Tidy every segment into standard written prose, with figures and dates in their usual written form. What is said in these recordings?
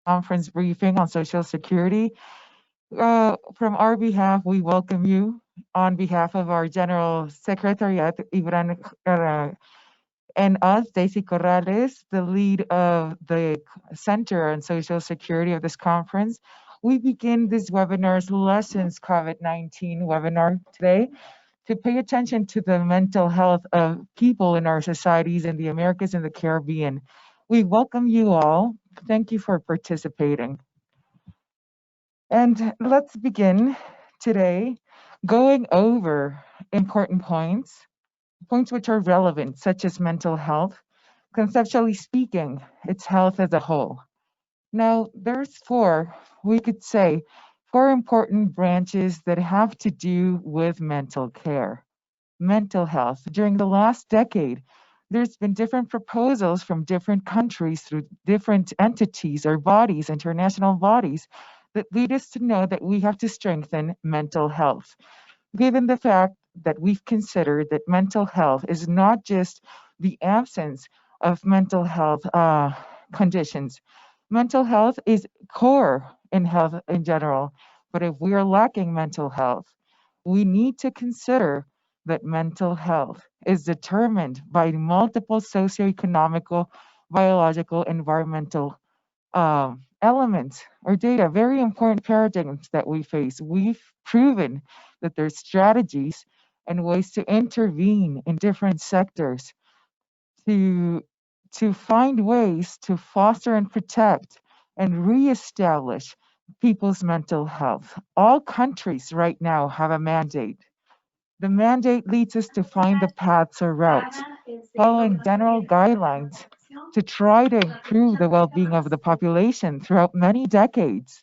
conference briefing on Social Security. From our behalf, we welcome you on behalf of our General Secretariat, Ibran, and us, Daisy Corrales, the lead of the Center on Social Security of this conference. We begin this webinar's Lessons COVID-19 webinar today to pay attention to the mental health of people in our societies in the Americas and the Caribbean. We welcome you all. Thank you for participating. And let's begin today going over important points which are relevant, such as mental health. Conceptually speaking, it's health as a whole. Now, there's we could say, four important branches that have to do with mental care. Mental health. During the last decade, there's been different proposals from different countries through different entities or bodies, international bodies, that lead us to know that we have to strengthen mental health. Given the fact that we've considered that mental health is not just the absence of mental health conditions. Mental health is core in health in general, but if we are lacking mental health, we need to consider that mental health is determined by multiple socioeconomical, biological, environmental elements or data, very important paradigms that we face. We've proven that there's strategies and ways to intervene in different sectors to find ways to foster and protect and reestablish people's mental health. All countries right now have a mandate. The mandate leads us to find the paths or routes, following general guidelines to try to improve the well-being of the population throughout many decades.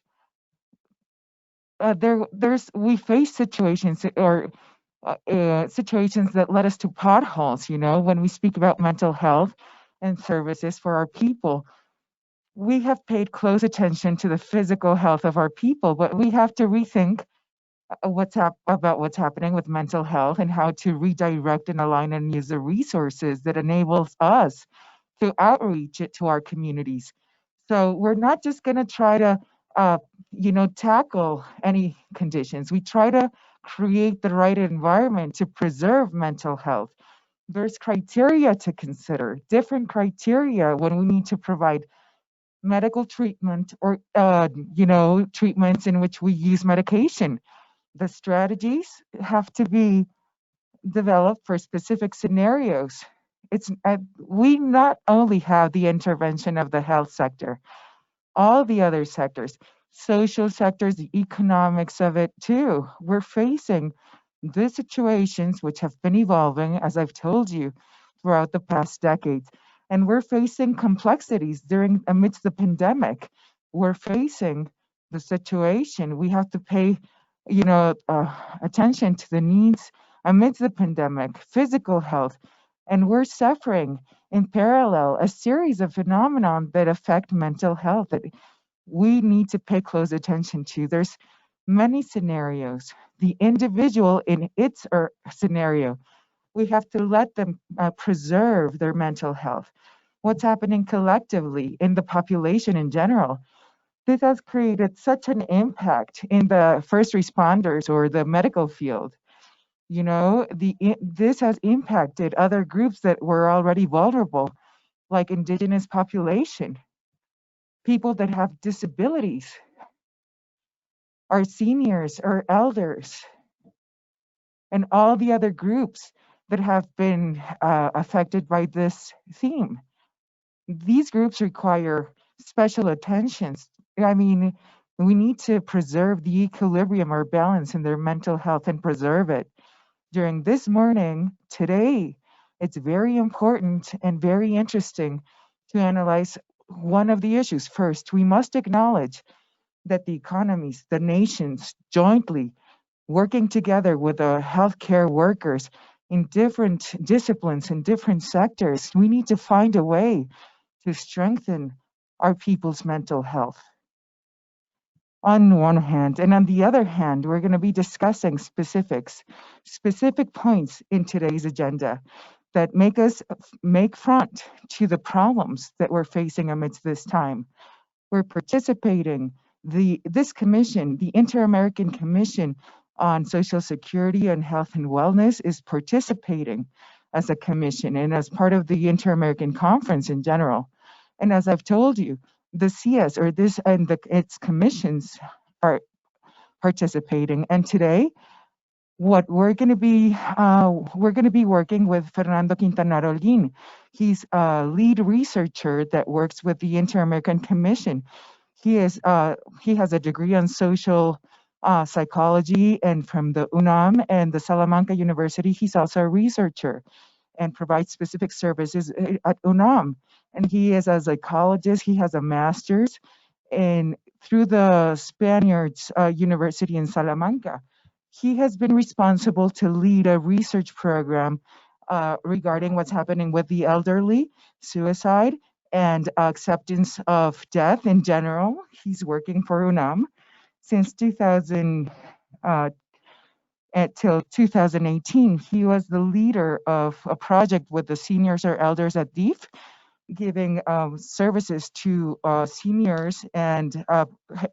We face situations situations that led us to potholes. When we speak about mental health and services for our people, we have paid close attention to the physical health of our people, but we have to rethink about what's happening with mental health and how to redirect and align and use the resources that enables us to outreach it to our communities. So we're not just going to try to, tackle any conditions. We try to create the right environment to preserve mental health. There's criteria to consider, different criteria when we need to provide medical treatment or, treatments in which we use medication. The strategies have to be developed for specific scenarios. We not only have the intervention of the health sector, all the other sectors, social sectors, the economics of it too. We're facing the situations which have been evolving, as I've told you, throughout the past decades. And we're facing complexities amidst the pandemic. We're facing the situation. We have to pay, attention to the needs amidst the pandemic, physical health, and we're suffering in parallel a series of phenomena that affect mental health that we need to pay close attention to. There's many scenarios. The individual in its scenario, we have to let them preserve their mental health. What's happening collectively in the population in general? This has created such an impact in the first responders or the medical field. This has impacted other groups that were already vulnerable, like indigenous population, people that have disabilities, our seniors, our elders, and all the other groups that have been affected by this theme. These groups require special attention. I mean, we need to preserve the equilibrium or balance in their mental health and preserve it. During this morning, today, it's very important and very interesting to analyze one of the issues. First, we must acknowledge that the economies, the nations, jointly working together with the healthcare workers in different disciplines and different sectors, we need to find a way to strengthen our people's mental health on one hand. And on the other hand, we're going to be discussing specific points in today's agenda that make front to the problems that we're facing amidst this time. We're participating. This commission, the Inter-American Commission on Social Security and Health and Wellness, is participating as a commission and as part of the Inter-American Conference in general. And as I've told you, the CS or this and its commissions are participating. And today, what we're going to be working with Fernando Quintana Rolin. He's a lead researcher that works with the Inter-American Commission. He has a degree on social psychology and from the UNAM and the Salamanca University. He's also a researcher and provides specific services at UNAM. And he is a psychologist. He has a master's in through the Spaniards University in Salamanca. He has been responsible to lead a research program regarding what's happening with the elderly, suicide, and acceptance of death in general. He's working for UNAM since 2000 until 2018. He was the leader of a project with the seniors or elders at DIF, giving services to seniors and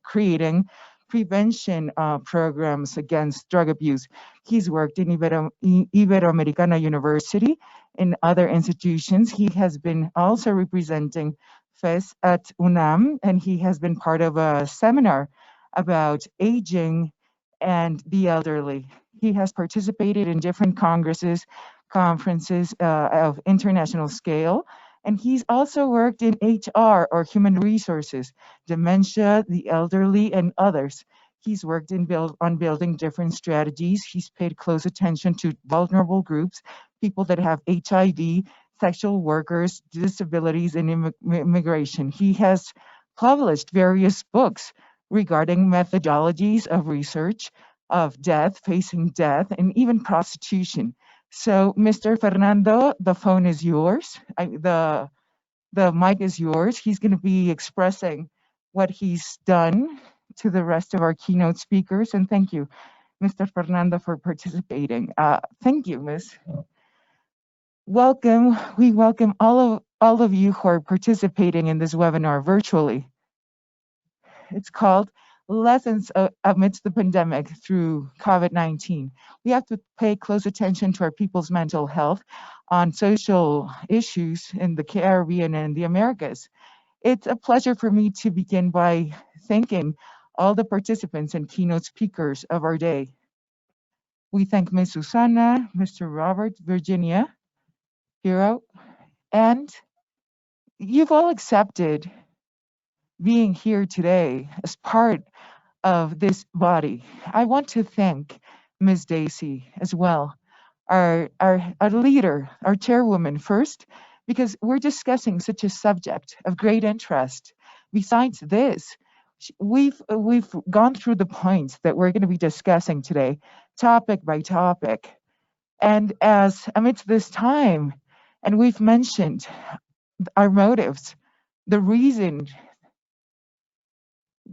creating prevention programs against drug abuse. He's worked in Iberoamericana University, in other institutions. He has been also representing FES at UNAM, and he has been part of a seminar about aging and the elderly. He has participated in different congresses, conferences of international scale, and he's also worked in HR or human resources, dementia, the elderly, and others. He's worked on building different strategies. He's paid close attention to vulnerable groups, people that have HIV, sexual workers, disabilities, and immigration. He has published various books regarding methodologies of research of death, facing death, and even prostitution. So, Mr. Fernando, the phone is yours. The mic is yours. He's going to be expressing what he's done to the rest of our keynote speakers. And thank you, Mr. Fernando, for participating. Thank you, Miss. Welcome. We welcome all of you who are participating in this webinar virtually. It's called Lessons Amidst the Pandemic through COVID-19. We have to pay close attention to our people's mental health on social issues in the Caribbean and the Americas. It's a pleasure for me to begin by thanking all the participants and keynote speakers of our day. We thank Ms. Susana, Mr. Robert, Virginia, Hero, and you've all accepted being here today as part of this body. I want to thank Ms. Daisy as well, our leader, our chairwoman first, because we're discussing such a subject of great interest. Besides this, we've gone through the points that we're going to be discussing today, topic by topic. And as amidst this time, and we've mentioned our motives, the reason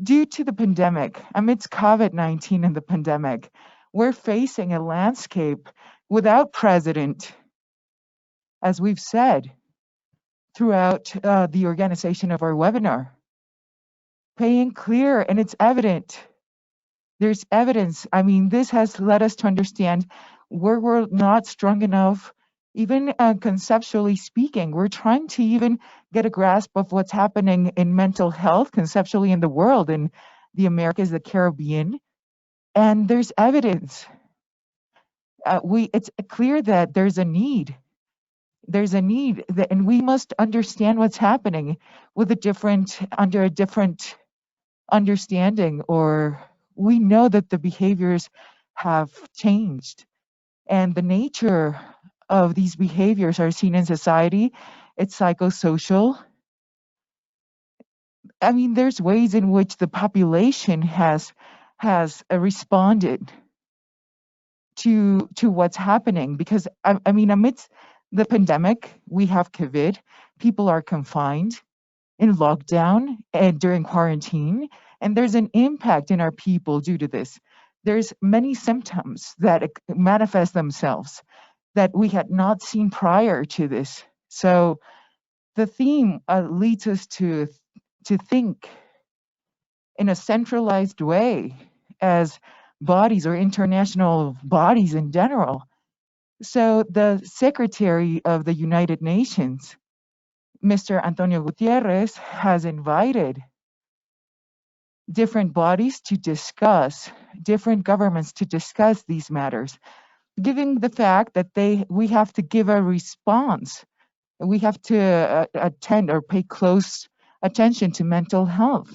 due to the pandemic, amidst COVID-19 and the pandemic, we're facing a landscape without precedent, as we've said throughout the organization of our webinar. Paying clear, and it's evident. There's evidence. I mean, this has led us to understand where we're not strong enough, even conceptually speaking. We're trying to even get a grasp of what's happening in mental health conceptually in the world, in the Americas, the Caribbean, and there's evidence. It's clear that there's a need. There's a need, and we must understand what's happening with under a different understanding, or we know that the behaviors have changed, and the nature of these behaviors are seen in society. It's psychosocial. I mean, there's ways in which the population has responded to what's happening, because I mean, amidst the pandemic, we have COVID. People are confined in lockdown and during quarantine, and there's an impact in our people due to this. There's many symptoms that manifest themselves that we had not seen prior to this. So the theme leads us to think in a centralized way as bodies or international bodies in general. So the Secretary of the United Nations, Mr. Antonio Gutierrez, has invited different bodies to discuss, different governments to discuss these matters, given the fact that we have to give a response. We have to attend or pay close attention to mental health.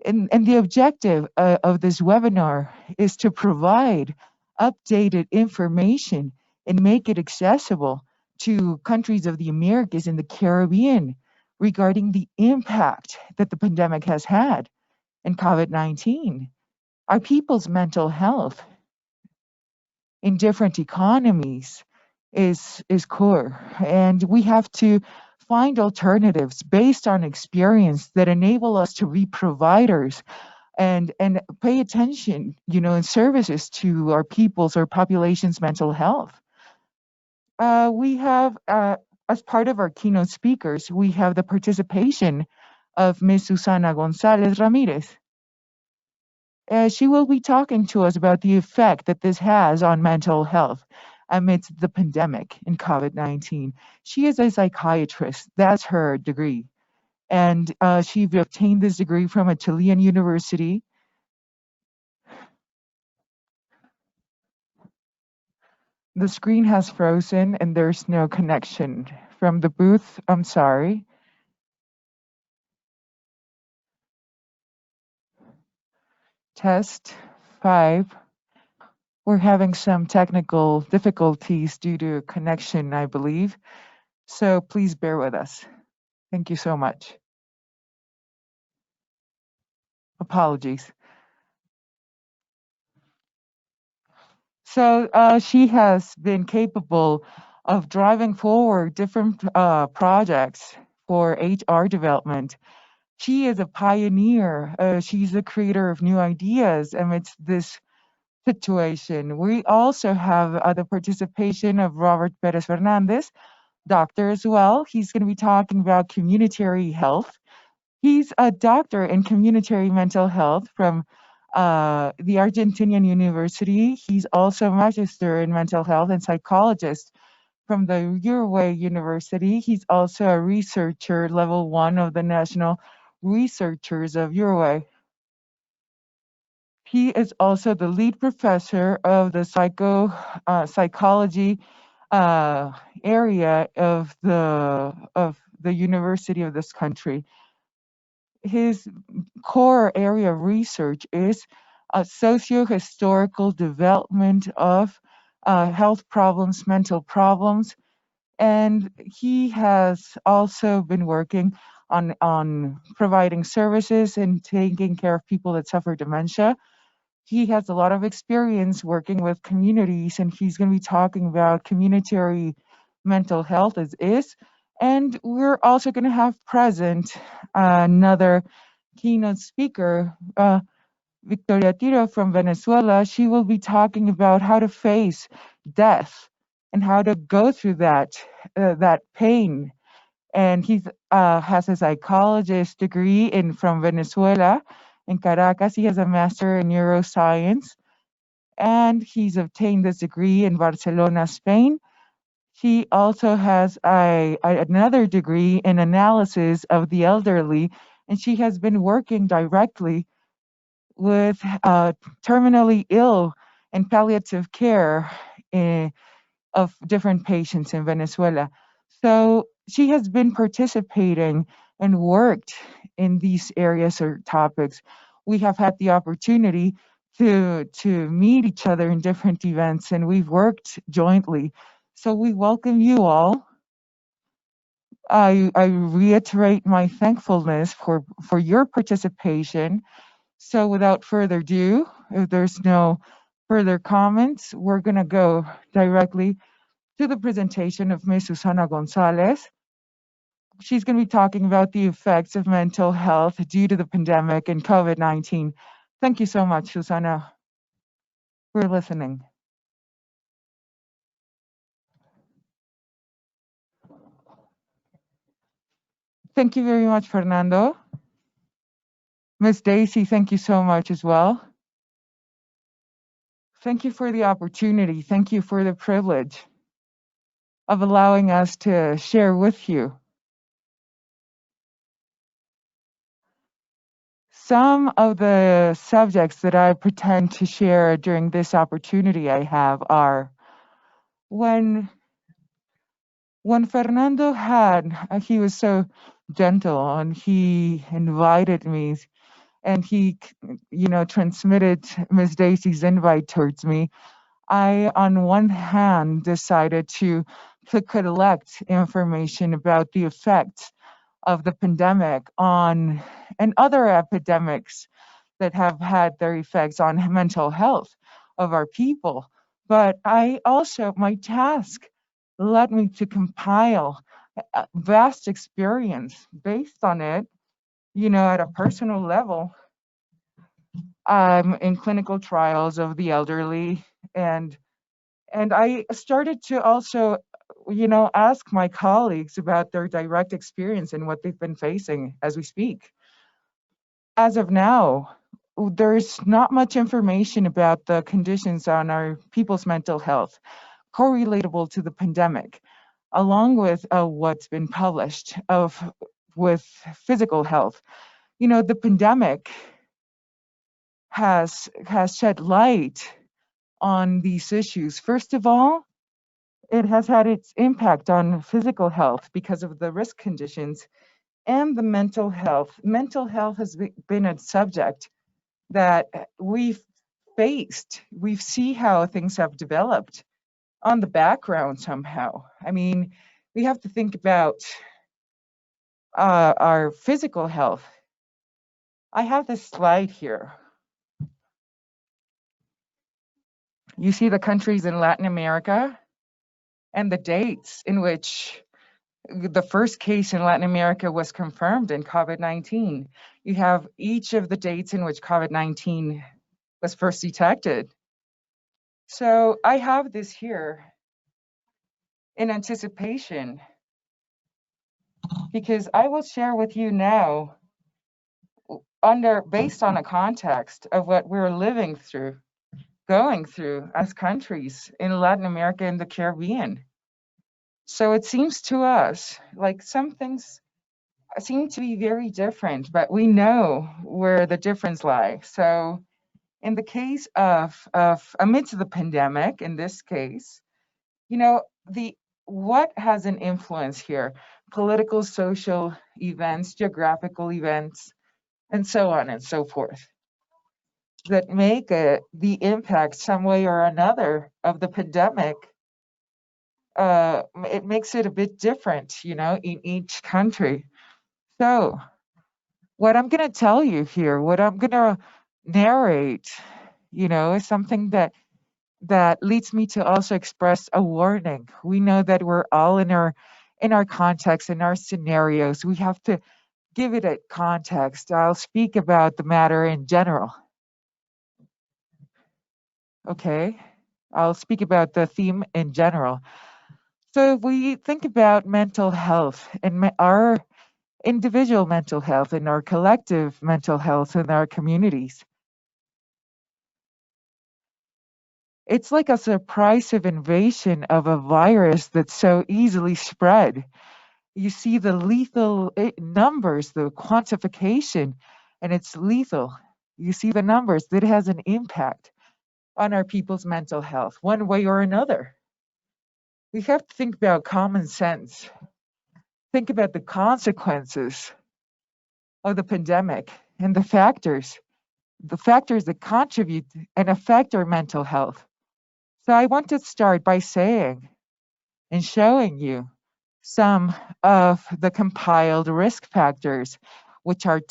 And the objective of this webinar is to provide updated information and make it accessible to countries of the Americas and the Caribbean regarding the impact that the pandemic has had in COVID-19. Our people's mental health in different economies is core, and we have to find alternatives based on experience that enable us to be providers and pay attention, in services to our people's or population's mental health. We have, as part of our keynote speakers, we have the participation of Ms. Susana Gonzalez Ramirez. She will be talking to us about the effect that this has on mental health amidst the pandemic in COVID-19. She is a psychiatrist. That's her degree. And she obtained this degree from a Chilean university. The screen has frozen and there's no connection from the booth. I'm sorry. Test 5. We're having some technical difficulties due to connection, I believe. So please bear with us. Thank you so much. Apologies. So she has been capable of driving forward different projects for HR development. She is a pioneer. She's the creator of new ideas amidst this situation. We also have the participation of Robert Perez Fernandez, doctor as well. He's going to be talking about communitary health. He's a doctor in communitary mental health from the Argentinian University. He's also a magister in mental health and psychologist from the Uruguay University. He's also a researcher, level 1 of the National Researchers of Uruguay. He is also the lead professor of the psychology area of the university of this country. His core area of research is socio-historical development of health problems, mental problems, and he has also been working on providing services and taking care of people that suffer dementia. He has a lot of experience working with communities, and he's going to be talking about communitary mental health as is. And we're also going to have present another keynote speaker, Victoria Tiro from Venezuela. She will be talking about how to face death and how to go through that pain. And he has a psychologist degree from Venezuela in Caracas. He has a master in neuroscience, and he's obtained this degree in Barcelona, Spain. He also has another degree in analysis of the elderly, and she has been working directly with terminally ill and palliative care of different patients in Venezuela. So she has been participating and worked in these areas or topics. We have had the opportunity to meet each other in different events, and we've worked jointly. So we welcome you all. I reiterate my thankfulness for your participation. So without further ado, if there's no further comments, we're going to go directly to the presentation of Ms. Susana Gonzalez. She's going to be talking about the effects of mental health due to the pandemic and COVID-19. Thank you so much, Susana. We're listening. Thank you very much, Fernando. Miss Daisy, thank you so much as well. Thank you for the opportunity. Thank you for the privilege of allowing us to share with you. Some of the subjects that I pretend to share during this opportunity I have are when Fernando he was so gentle and he invited me and he, transmitted Miss Daisy's invite towards me. I, on one hand, decided to collect information about the effects of the pandemic on and other epidemics that have had their effects on mental health of our people. But my task led me to compile a vast experience based on it, at a personal level, in clinical trials of the elderly. And I started to also, ask my colleagues about their direct experience and what they've been facing as we speak. As of now, there's not much information about the conditions on our people's mental health correlatable to the pandemic, along with what's been published with physical health. The pandemic has shed light on these issues. First of all, it has had its impact on physical health because of the risk conditions and the mental health. Mental health has been a subject that we've faced. We've seen how things have developed on the background somehow. I mean, we have to think about our physical health. I have this slide here. You see the countries in Latin America and the dates in which the first case in Latin America was confirmed in COVID-19. You have each of the dates in which COVID-19 was first detected. So I have this here in anticipation because I will share with you now based on a context of what we're going through as countries in Latin America and the Caribbean. So it seems to us like some things seem to be very different, but we know where the difference lies. So in the case of amidst the pandemic, in this case, the what has an influence here? Political, social events, geographical events, and so on and so forth that make the impact some way or another of the pandemic. It makes it a bit different, in each country. So what I'm going to tell you here, what I'm going to narrate, is something that leads me to also express a warning. We know that we're all in our context, in our scenarios. We have to give it a context. I'll speak about the matter in general. Okay? I'll speak about the theme in general. So if we think about mental health and our individual mental health and our collective mental health in our communities, it's like a surprise invasion of a virus that's so easily spread. You see the lethal numbers, the quantification, and it's lethal. You see the numbers that has an impact on our people's mental health, one way or another. We have to think about common sense. Think about the consequences of the pandemic and the factors that contribute and affect our mental health. So I want to start by saying and showing you some of the compiled risk factors which are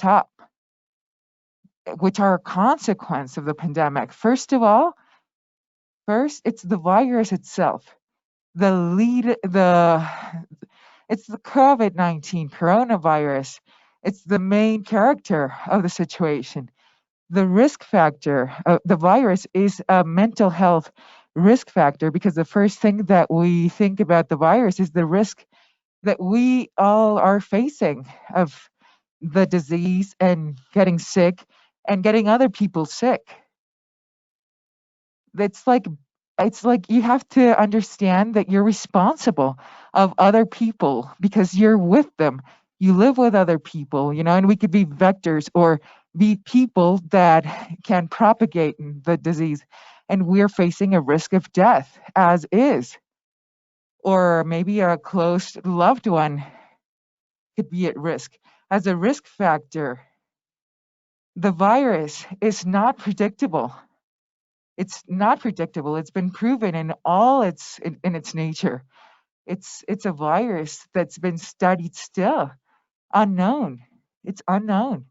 a consequence of the pandemic. First, it's the virus itself. It's the COVID-19 coronavirus. It's the main character of the situation. The risk factor, the virus is a mental health risk factor because the first thing that we think about the virus is the risk that we all are facing of the disease and getting sick and getting other people sick. It's like you have to understand that you're responsible of other people because you're with them. You live with other people, and we could be vectors or be people that can propagate the disease. And we're facing a risk of death as is, or maybe a close loved one could be at risk as a risk factor. The virus is not predictable. It's not predictable. It's been proven in all in its nature. It's a virus that's been studied still, unknown. It's unknown.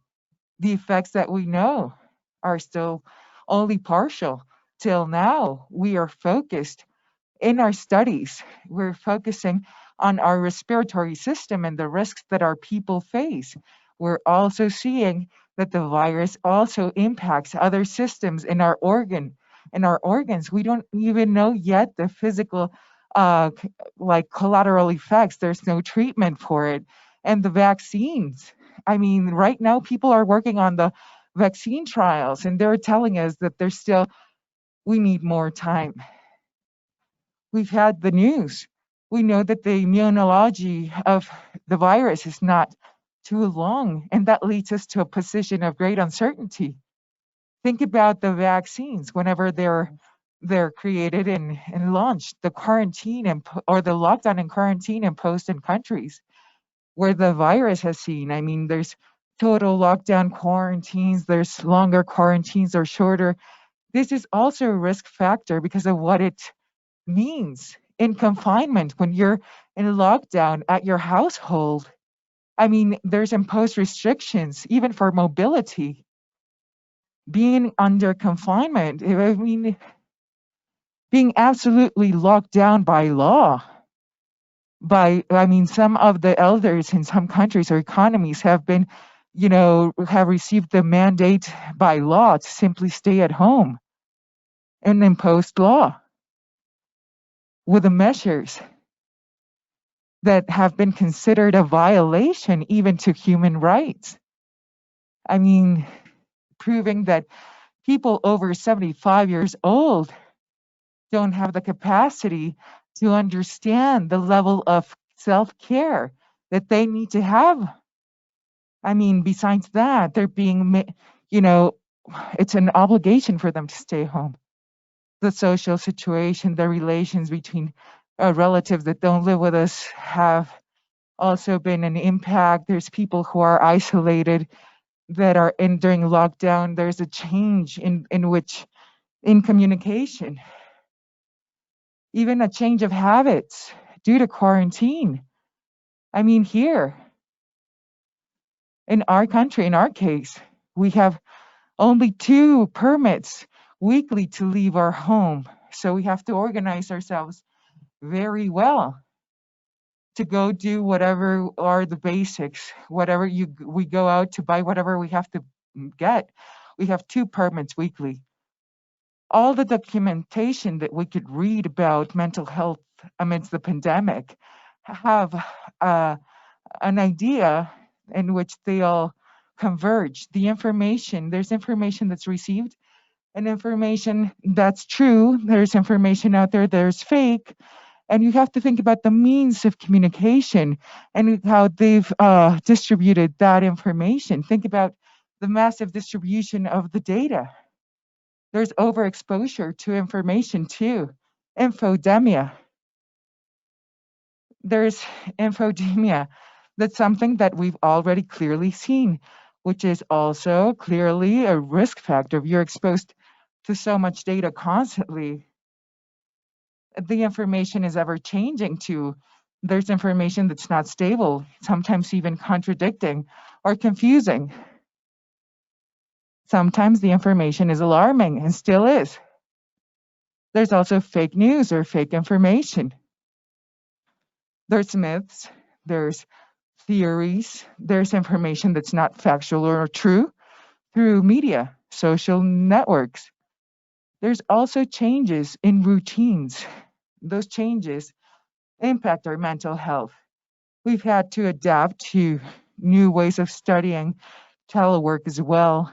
The effects that we know are still only partial. Till now, we are focused in our studies. We're focusing on our respiratory system and the risks that our people face. We're also seeing that the virus also impacts other systems in our organs. We don't even know yet the physical like collateral effects. There's no treatment for it. And the vaccines. I mean, right now people are working on the vaccine trials and they're telling us that we need more time. We've had the news. We know that the immunology of the virus is not too long, and that leads us to a position of great uncertainty. Think about the vaccines whenever they're created and launched, the quarantine or the lockdown and quarantine imposed in countries where the virus has seen. I mean, there's total lockdown quarantines, there's longer quarantines or shorter. This is also a risk factor because of what it means in confinement when you're in lockdown at your household. I mean, there's imposed restrictions even for mobility. Being under confinement, I mean, being absolutely locked down by law. I mean, some of the elders in some countries or economies have been, have received the mandate by law to simply stay at home and imposed law with the measures that have been considered a violation even to human rights. I mean, proving that people over 75 years old don't have the capacity to understand the level of self care that they need to have. I mean, besides that, they're you know, it's an obligation for them to stay home. The social situation, the relations between relatives that don't live with us have also been an impact. There's people who are isolated that are in during lockdown. There's a change in communication, even a change of habits due to quarantine. I mean, here in our country, in our case, we have only 2 permits weekly to leave our home. So we have to organize ourselves very well to go do whatever are the basics, whatever we go out to buy whatever we have to get. We have 2 permits weekly. All the documentation that we could read about mental health amidst the pandemic have an idea in which they all converge. There's information that's received and information that's true. There's information out there, there's fake. And you have to think about the means of communication and how they've distributed that information. Think about the massive distribution of the data. There's overexposure to information too. Infodemia. There's infodemia. That's something that we've already clearly seen, which is also clearly a risk factor. If you're exposed to so much data constantly, the information is ever changing too. There's information that's not stable, sometimes even contradicting or confusing. Sometimes the information is alarming and still is. There's also fake news or fake information. There's myths, there's theories, there's information that's not factual or true through media, social networks. There's also changes in routines. Those changes impact our mental health. We've had to adapt to new ways of studying, telework as well,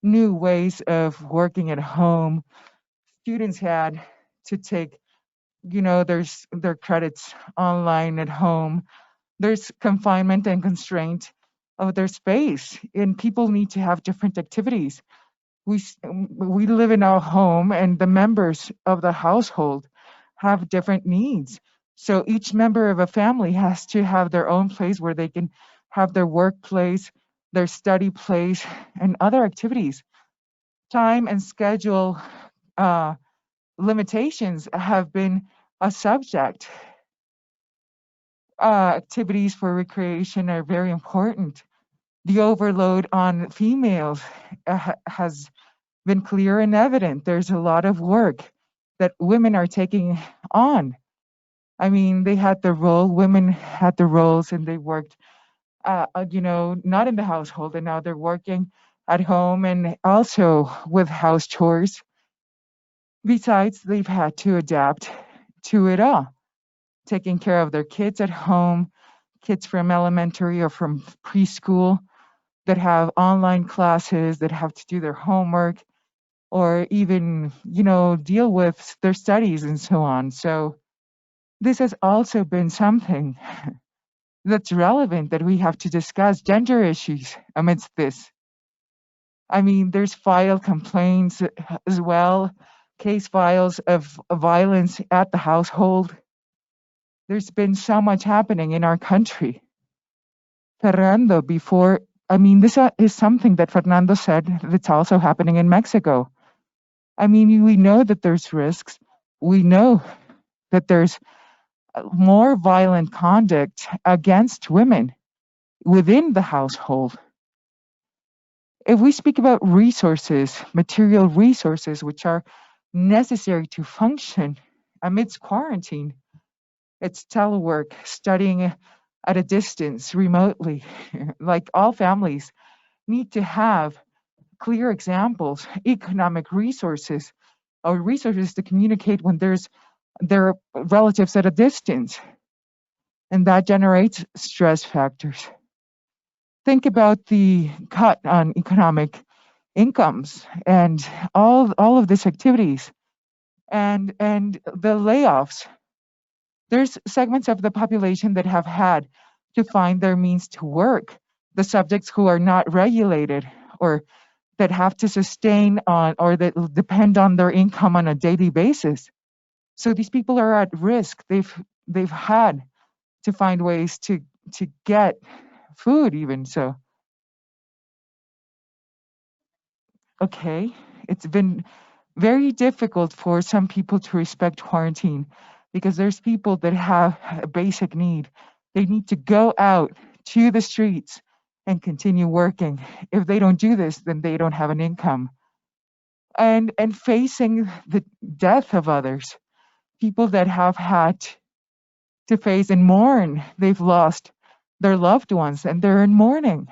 new ways of working at home. Students had to take, their credits online at home. There's confinement and constraint of their space, and people need to have different activities. We live in our home, and the members of the household have different needs. So each member of a family has to have their own place where they can have their workplace, their study place, and other activities. Time and schedule uh, limitations have been a subject. Activities for recreation are very important. The overload on females has been clear and evident. There's a lot of work that women are taking on. I mean, they had the role, women had the roles, and they worked, not in the household, and now they're working at home and also with house chores. Besides, they've had to adapt to it all, taking care of their kids at home, kids from elementary or from preschool that have online classes, that have to do their homework, or even, deal with their studies and so on. So this has also been something that's relevant that we have to discuss gender issues amidst this. I mean, there's file complaints as well, case files of violence at the household. There's been so much happening in our country. Fernando, before, I mean, this is something that Fernando said that's also happening in Mexico. I mean, we know that there's risks. We know that there's more violent conduct against women within the household. If we speak about resources, material resources, which are necessary to function amidst quarantine, it's telework, studying at a distance, remotely. Like all families need to have clear examples, economic resources, or resources to communicate when their relatives at a distance, and that generates stress factors. Think about the cut on economic incomes and all of these activities, and the layoffs. There's segments of the population that have had to find their means to work, the subjects who are not regulated or that have to sustain on or that depend on their income on a daily basis. So these people are at risk. They've had to find ways to get food even. So okay, it's been very difficult for some people to respect quarantine because there's people that have a basic need. They need to go out to the streets and continue working. If they don't do this, then they don't have an income. And facing the death of others, people that have had to face and mourn, they've lost their loved ones and they're in mourning.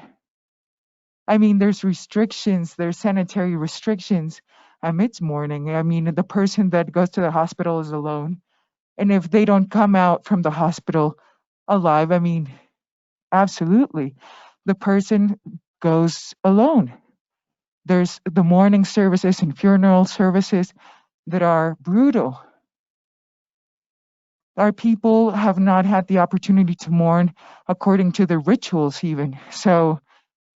I mean, there's restrictions, there's sanitary restrictions amidst mourning. I mean, the person that goes to the hospital is alone. And if they don't come out from the hospital alive, I mean, absolutely, the person goes alone. There's the mourning services and funeral services that are brutal. Our people have not had the opportunity to mourn according to the rituals, even. So,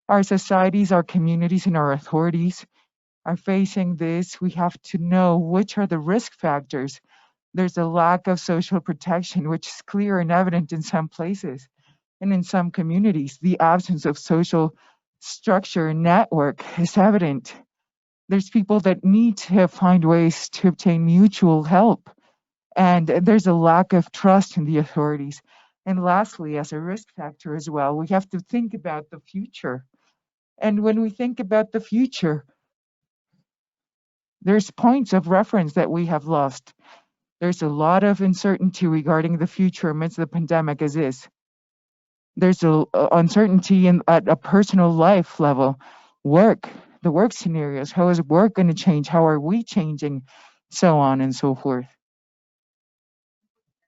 our societies, our communities, and our authorities are facing this. We have to know which are the risk factors. There's a lack of social protection, which is clear and evident in some places. And in some communities, the absence of social structure and network is evident. There's people that need to find ways to obtain mutual help. And there's a lack of trust in the authorities. And lastly, as a risk factor as well, we have to think about the future. And when we think about the future, there's points of reference that we have lost. There's a lot of uncertainty regarding the future amidst the pandemic as is. There's a uncertainty at a personal life level, work, the work scenarios. How is work going to change? How are we changing? So on and so forth.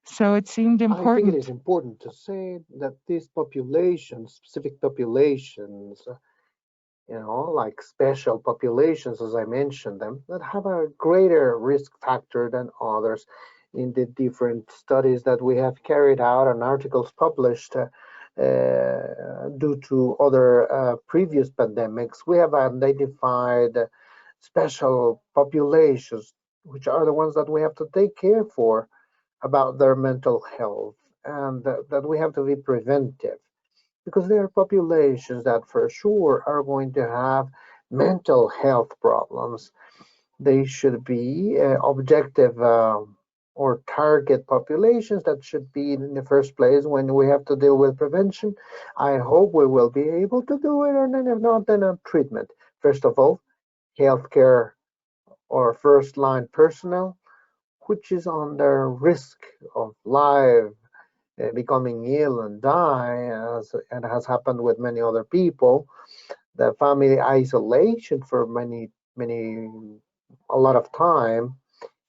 So it seemed I think it important. is important to say that these populations, specific populations, like special populations, as I mentioned them, that have a greater risk factor than others in the different studies that we have carried out and articles published due to other previous pandemics. We have identified special populations, which are the ones that we have to take care for about their mental health, and that we have to be preventive, because there are populations that for sure are going to have mental health problems. They should be objective or target populations that should be in the first place when we have to deal with prevention. I hope we will be able to do it, and then if not, then a treatment. First of all, healthcare or first line personnel, which is under risk of life becoming ill and die, as it has happened with many other people. The family isolation for many, a lot of time,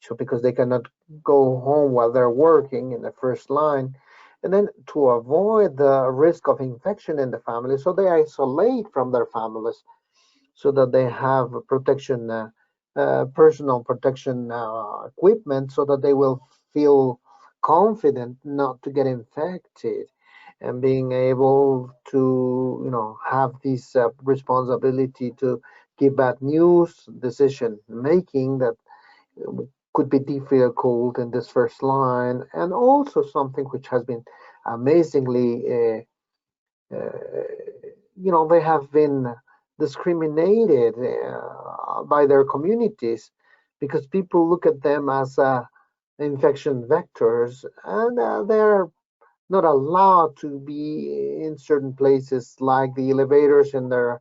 so because they cannot go home while they're working in the first line, and then to avoid the risk of infection in the family, so they isolate from their families so that they have protection, personal protection equipment, so that they will feel confident not to get infected, and being able to, have this responsibility to give bad news, decision making that could be difficult in this first line, and also something which has been amazingly they have been discriminated by their communities, because people look at them as infection vectors, and they're not allowed to be in certain places like the elevators in their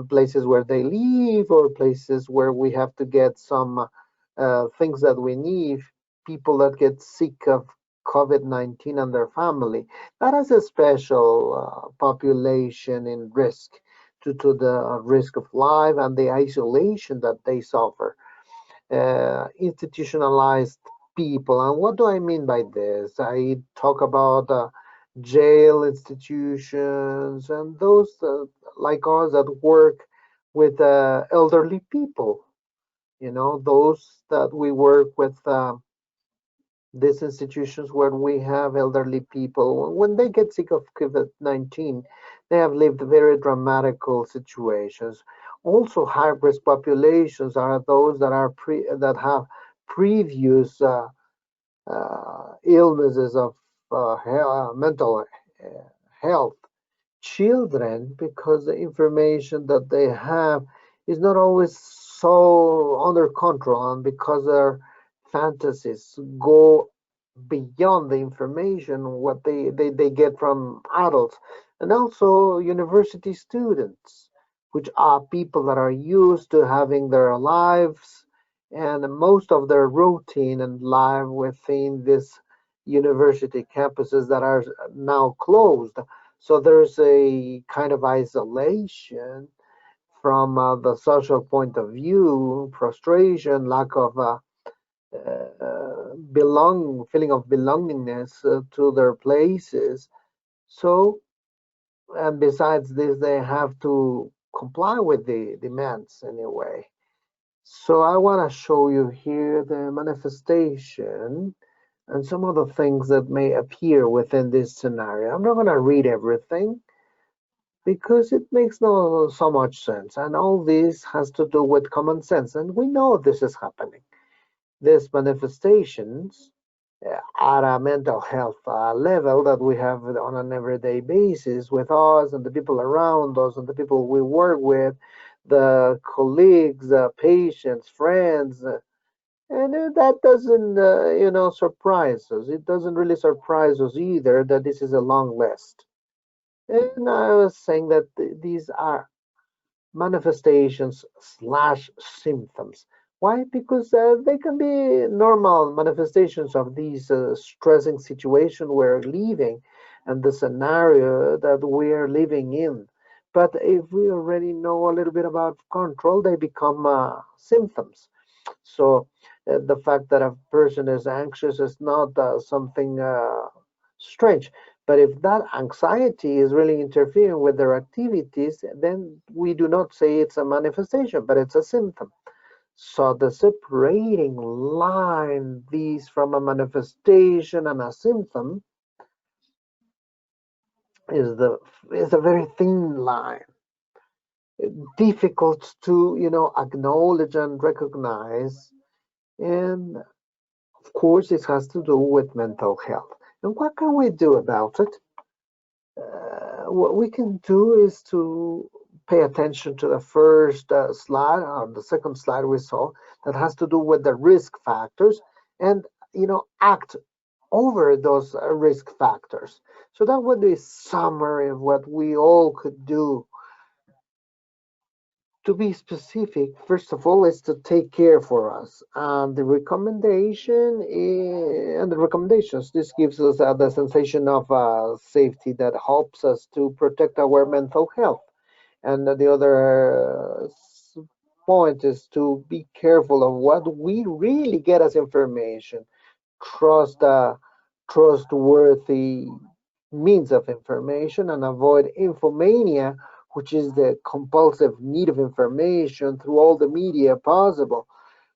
places where they live, or places where we have to get some things that we need, people that get sick of COVID-19 and their family. That is a special population in risk due to the risk of life and the isolation that they suffer. Institutionalized people. And what do I mean by this? I talk about jail institutions and those like us that work with elderly people. Those that we work with these institutions where we have elderly people. When they get sick of COVID-19, they have lived very dramatical situations. Also, high-risk populations are those that that have previous illnesses of mental health. Children, because the information that they have is not always so under control, and because their fantasies go beyond the information what they get from adults, and also university students, which are people that are used to having their lives and most of their routine and life within this university campuses that are now closed. So there's a kind of isolation from the social point of view, frustration, lack of feeling of belongingness to their places. So, and besides this, they have to comply with the demands anyway. So I want to show you here the manifestation and some of the things that may appear within this scenario. I'm not going to read everything because it makes no so much sense, and all this has to do with common sense, and we know this is happening. These manifestations at a mental health level that we have on an everyday basis with us and the people around us and the people we work with, the colleagues, patients, friends, and that doesn't, surprise us. It doesn't really surprise us either that this is a long list. And I was saying that these are manifestations slash symptoms. Why? Because they can be normal manifestations of these stressing situation we're living and the scenario that we're living in. But if we already know a little bit about control, they become symptoms. So The fact that a person is anxious is not something strange. But if that anxiety is really interfering with their activities, then we do not say it's a manifestation, but it's a symptom. So the separating line these from a manifestation and a symptom is the is a very thin line, difficult to acknowledge and recognize. And of course, it has to do with mental health. And what can we do about it? What we can do is to pay attention to the first slide or the second slide we saw that has to do with the risk factors, and act over those risk factors. So that would be a summary of what we all could do. To be specific, first of all, is to take care for us. And the recommendations, this gives us the sensation of safety that helps us to protect our mental health. And the other point is to be careful of what we really get as information. Trust trustworthy means of information and avoid infomania, which is the compulsive need of information through all the media possible,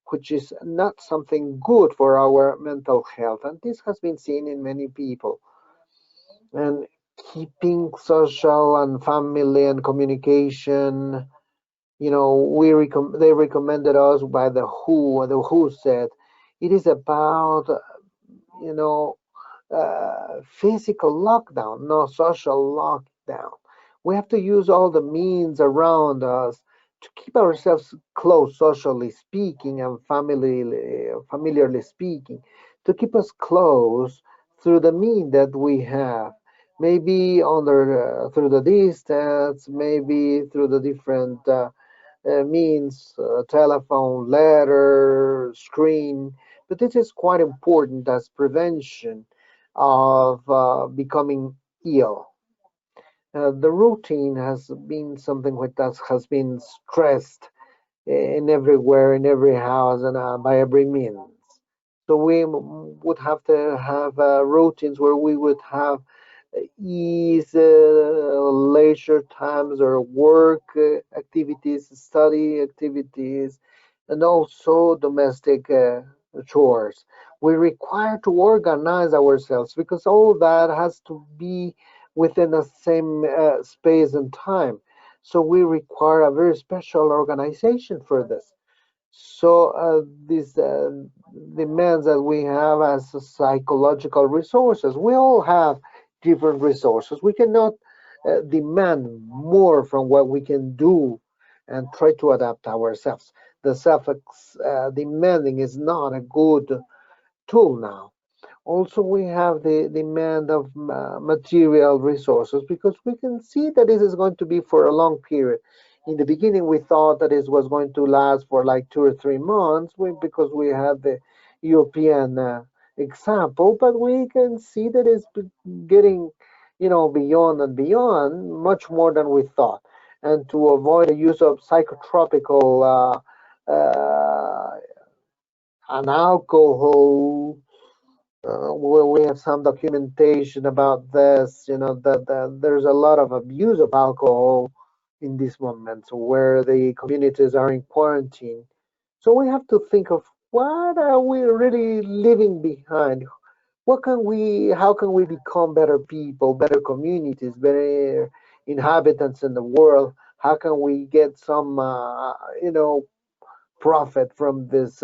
which is not something good for our mental health. And this has been seen in many people. And keeping social and family and communication, they recommended us by the WHO said it is about, you know, physical lockdown, no social lockdown. We have to use all the means around us to keep ourselves close, socially speaking and familiarly speaking, to keep us close through the mean that we have. Maybe through the distance, maybe through the different means, telephone, letter, screen. But this is quite important as prevention of becoming ill. The routine has been something that has been stressed in everywhere, in every house, and by every means. So we would have to have routines where we would have ease, leisure times, or work activities, study activities, and also domestic chores. We require to organize ourselves because all that has to be within the same space and time. So we require a very special organization for this. So these demands that we have as psychological resources, we all have different resources. We cannot demand more from what we can do and try to adapt ourselves. The self demanding is not a good tool now. Also, we have the demand of material resources because we can see that this is going to be for a long period. In the beginning, we thought that it was going to last for like 2 or 3 months because we had the European example, but we can see that it's getting, beyond and beyond, much more than we thought. And to avoid the use of psychotropical and alcohol, we have some documentation about this, that there's a lot of abuse of alcohol in these moments where the communities are in quarantine. So we have to think of what are we really leaving behind? How can we become better people, better communities, better inhabitants in the world? How can we get some, profit from this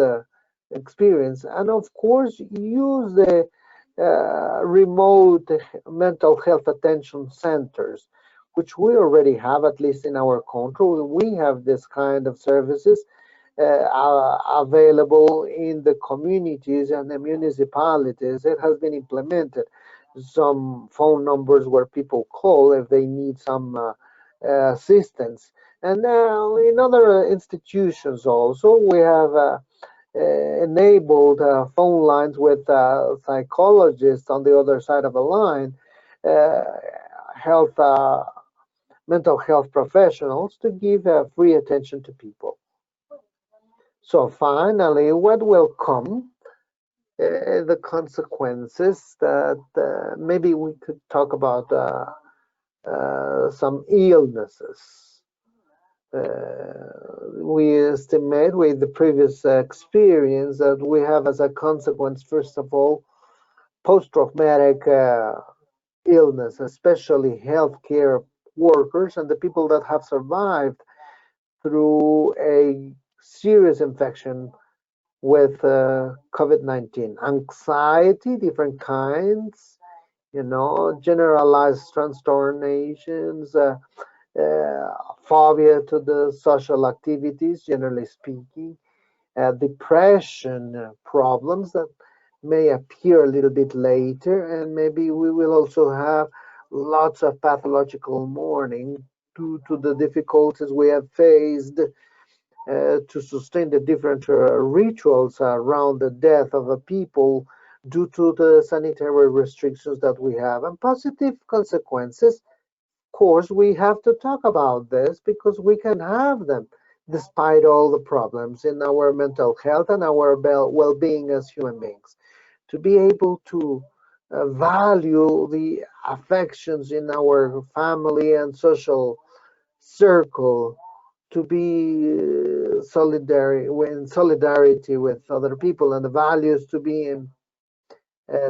experience? And of course, use the remote mental health attention centers, which we already have, at least in our country. We have this kind of services available in the communities and the municipalities. It has been implemented. Some phone numbers where people call if they need some assistance. And in other institutions also, we have enabled phone lines with psychologists on the other side of the line, uh, health, mental health professionals to give free attention to people. So finally, what will come? The consequences that maybe we could talk about some illnesses. We estimate with the previous experience that we have as a consequence, first of all, post-traumatic illness, especially healthcare workers and the people that have survived through a serious infection with COVID-19. Anxiety, different kinds, generalized transtornations, phobia to the social activities, generally speaking, depression problems that may appear a little bit later, and maybe we will also have lots of pathological mourning due to the difficulties we have faced to sustain the different rituals around the death of a people due to the sanitary restrictions that we have, and positive consequences. Of course, we have to talk about this because we can have them despite all the problems in our mental health and our well-being as human beings. To be able to value the affections in our family and social circle, to be in solidarity with other people, and the values to be in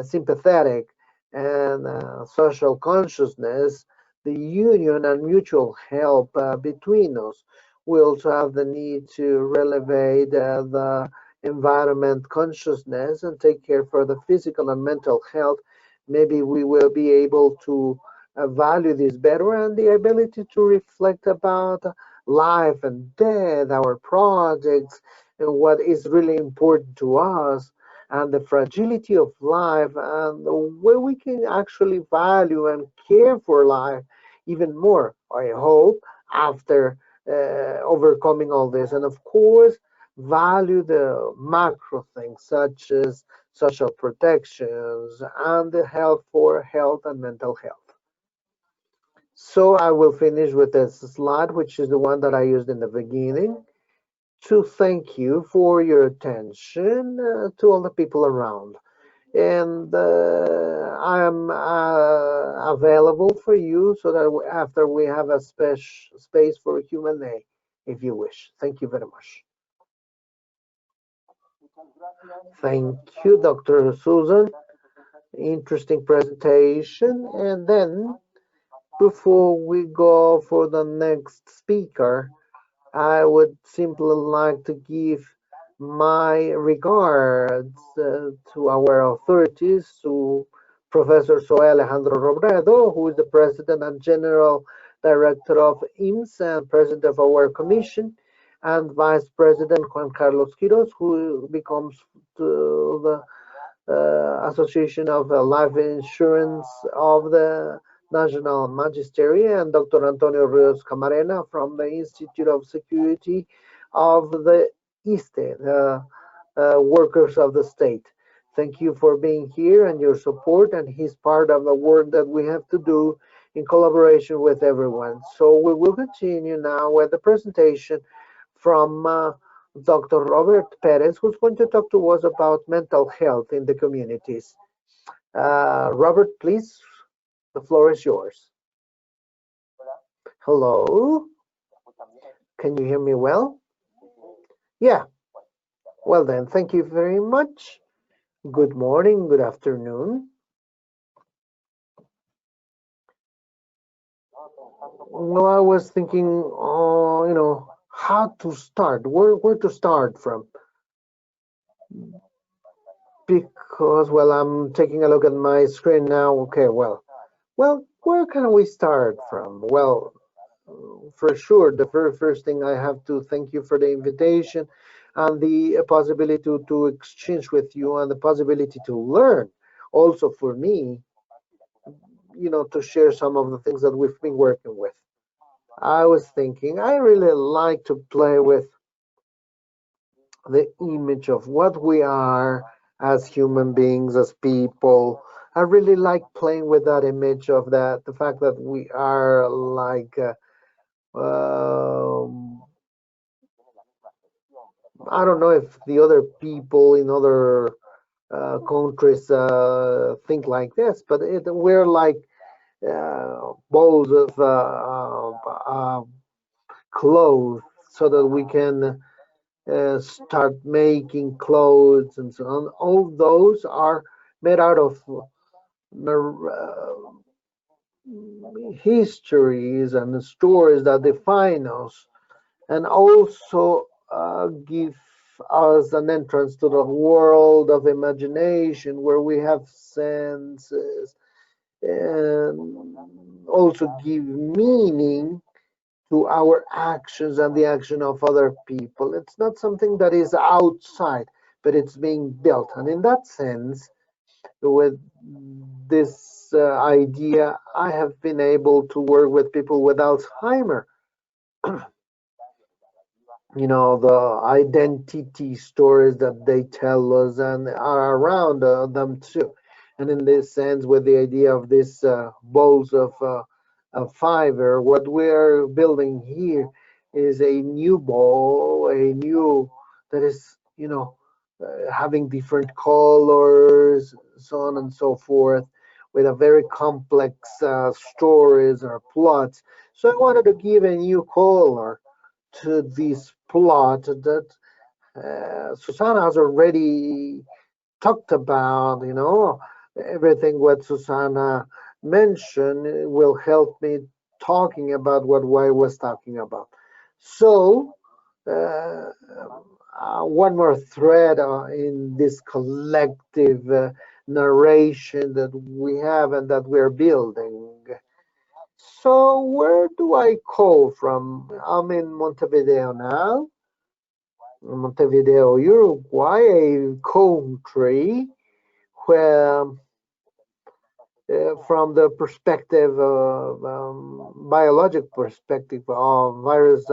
sympathetic and social consciousness, the union and mutual help between us. We also have the need to elevate the environment consciousness and take care for the physical and mental health. Maybe we will be able to value this better, and the ability to reflect about life and death, our projects, and what is really important to us, and the fragility of life, and where we can actually value and care for life even more, I hope, after overcoming all this. And of course, value the macro things such as social protections and the health for health and mental health. So I will finish with this slide, which is the one that I used in the beginning, to thank you for your attention to all the people around. And I am available for you so that after we have a space for Q&A, if you wish. Thank you very much. Thank you, Dr. Susan. Interesting presentation. And then before we go for the next speaker, I would simply like to give my regards to our authorities, to Professor Zoe Alejandro Robredo, who is the President and General Director of IMSS and President of our Commission, and Vice President Juan Carlos Quiroz, who becomes the Association of Life Insurance of the National Magistracy, and Dr. Antonio Rios Camarena from the Institute of Security of the ISTE, the workers of the state. Thank you for being here and your support, and he's part of the work that we have to do in collaboration with everyone. So we will continue now with the presentation from Dr. Robert Perez, who's going to talk to us about mental health in the communities. Robert, please, the floor is yours. Hello? Can you hear me well? Yeah. Well then, thank you very much. Good morning, good afternoon. Well, I was thinking, how to start, where to start from. Because, well, I'm taking a look at my screen now. Okay, well, where can we start from? Well, for sure, the very first thing, I have to thank you for the invitation and the possibility to exchange with you, and the possibility to learn also for me, to share some of the things that we've been working with. I was thinking, I really like to play with the image of what we are as human beings, as people. I really like playing with that image of that, the fact that we are like I don't know if the other people in other countries think like this, but we're like bowls of clothes so that we can start making clothes and so on. All those are made out of histories and stories that define us and also give us an entrance to the world of imagination where we have senses and also give meaning to our actions and the action of other people. It's not something that is outside, but it's being built. And in that sense, with this idea, I have been able to work with people with Alzheimer. The identity stories that they tell us and are around them too. And in this sense, with the idea of this bowls of fiber, what we're building here is a new bowl, a new that is, having different colors, so on and so forth, with a very complex stories or plots. So I wanted to give a new color to this plot that Susanna has already talked about. Everything what Susanna mentioned will help me talking about what I was talking about. So, uh, one more thread in this collective narration that we have and that we're building. So, where do I call from? I'm in Montevideo now. Montevideo, Uruguay, a country where, from the perspective of biologic perspective of virus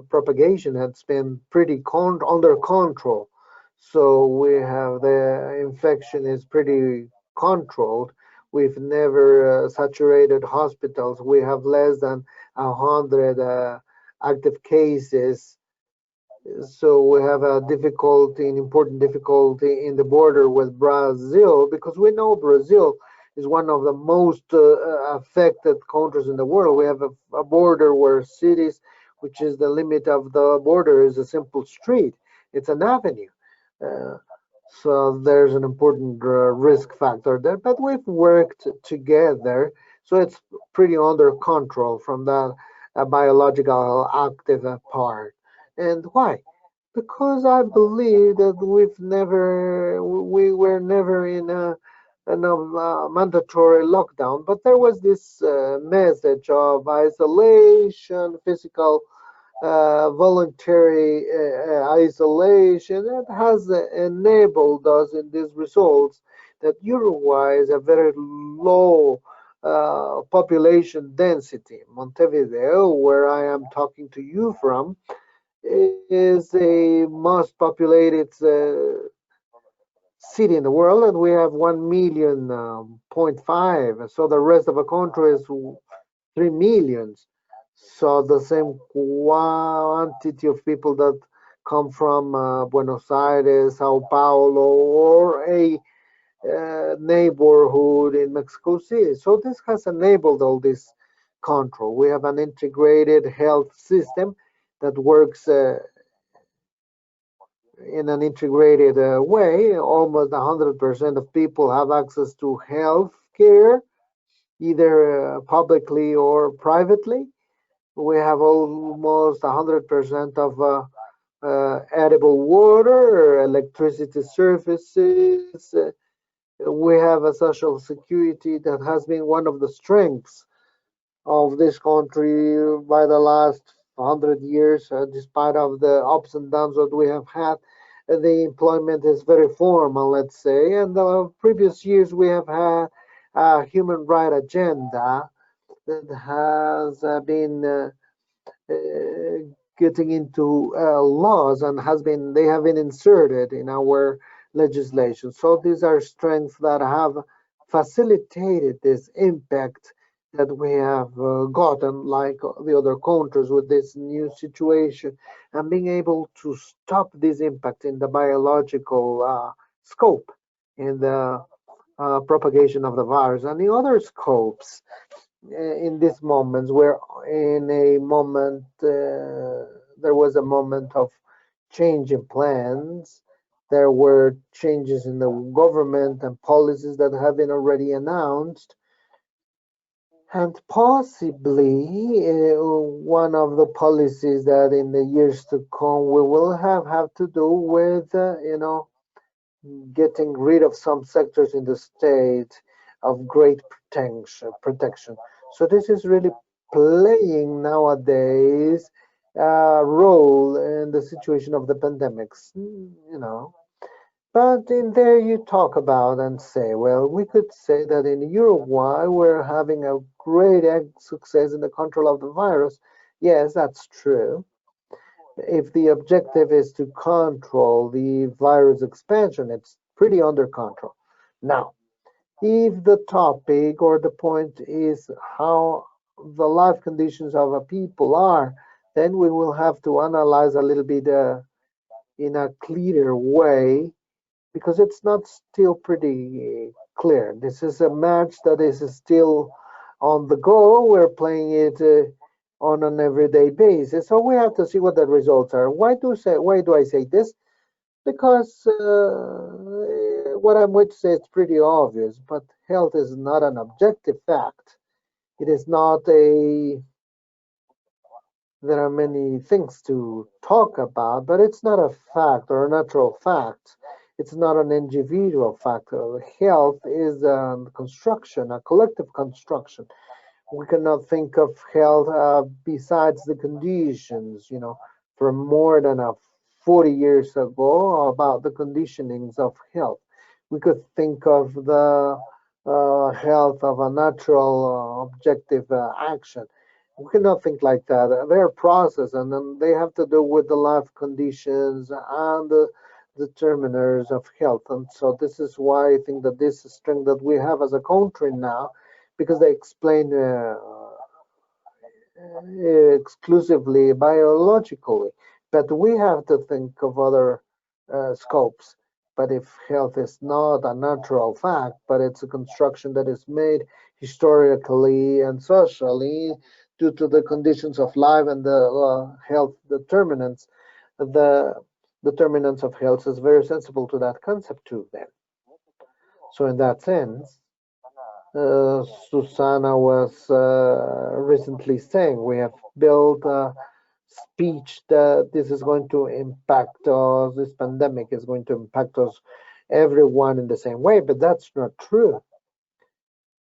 propagation, has been pretty under control. So we have the infection is pretty controlled. We've never saturated hospitals. We have less than 100 active cases, so we have a difficulty, an important difficulty in the border with Brazil, because we know Brazil is one of the most affected countries in the world. We have a border where cities, which is the limit of the border, is a simple street. It's an avenue. Uh, so there's an important risk factor there, but we've worked together, so it's pretty under control from that biological active part. And why? Because I believe that we were never in a mandatory lockdown, but there was this message of isolation, physical voluntary isolation that has enabled us in these results that Uruguay is a very low population density. Montevideo, where I am talking to you from, is a most populated city in the world, and we have 1 million point five. So the rest of the country is 3 millions. So the same quantity of people that come from Buenos Aires, Sao Paulo, or a neighborhood in Mexico City. So this has enabled all this control. We have an integrated health system that works in an integrated way. Almost 100% of people have access to health care, either publicly or privately. We have almost 100% of edible water, electricity services. We have a social security that has been one of the strengths of this country by the last 100 years, despite of the ups and downs that we have had. The employment is very formal, let's say, and the previous years we have had a human right agenda that has been getting into laws and they have been inserted in our legislation. So these are strengths that have facilitated this impact that we have gotten, like the other countries, with this new situation, and being able to stop this impact in the biological scope, in the propagation of the virus, and the other scopes in these moments, where in a moment there was a moment of change in plans. There were changes in the government and policies that have been already announced, and possibly one of the policies that in the years to come we will have to do with, getting rid of some sectors in the state of great protection. So this is really playing nowadays a role in the situation of the pandemics, But in there you talk about and say, well, we could say that in Uruguay we're having a great success in the control of the virus. Yes, that's true. If the objective is to control the virus expansion, it's pretty under control. Now, if the topic or the point is how the life conditions of a people are, then we will have to analyze a little bit in a clearer way, because it's not still pretty clear. This is a match that is still on the go. We're playing it on an everyday basis, so we have to see what the results are. Why do I say this? Because what I'm going to say is pretty obvious, but health is not an objective fact. It is not a There are many things to talk about, but it's not a fact or a natural fact. It's not an individual factor. Health is a construction, a collective construction. We cannot think of health besides the conditions, from more than 40 years ago, about the conditionings of health. We could think of the health of a natural objective action. We cannot think like that. They're process, and then they have to do with the life conditions and the determiners of health. And so this is why I think that this strength that we have as a country now, because they explain exclusively biologically, but we have to think of other scopes. But if health is not a natural fact, but it's a construction that is made historically and socially due to the conditions of life and the health determinants, the determinants of health is very sensible to that concept too, then. So in that sense, Susanna was recently saying, we have built a speech that this is going to impact us, this pandemic is going to impact us, everyone in the same way, but that's not true.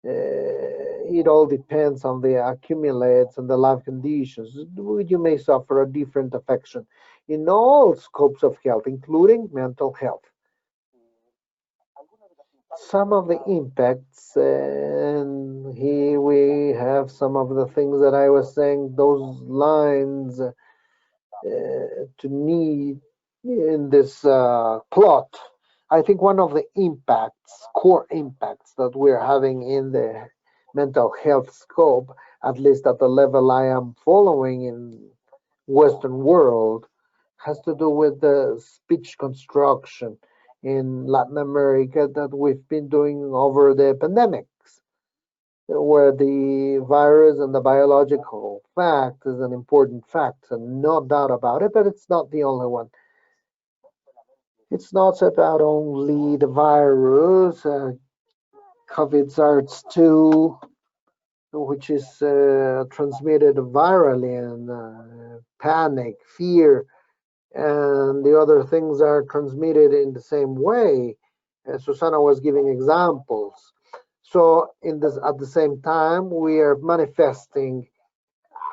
It all depends on the accumulates and the life conditions. You may suffer a different affection in all scopes of health, including mental health. Some of the impacts, and here we have some of the things that I was saying, those lines to need in this plot. I think one of the impacts, core impacts that we're having in the mental health scope, at least at the level I am following in Western world, has to do with the speech construction in Latin America that we've been doing over the pandemics, where the virus and the biological fact is an important fact, and no doubt about it, but it's not the only one. It's not about only the virus, COVID SARS-2, which is transmitted virally, and panic, fear, and the other things are transmitted in the same way. Susanna was giving examples. So at the same time, we are manifesting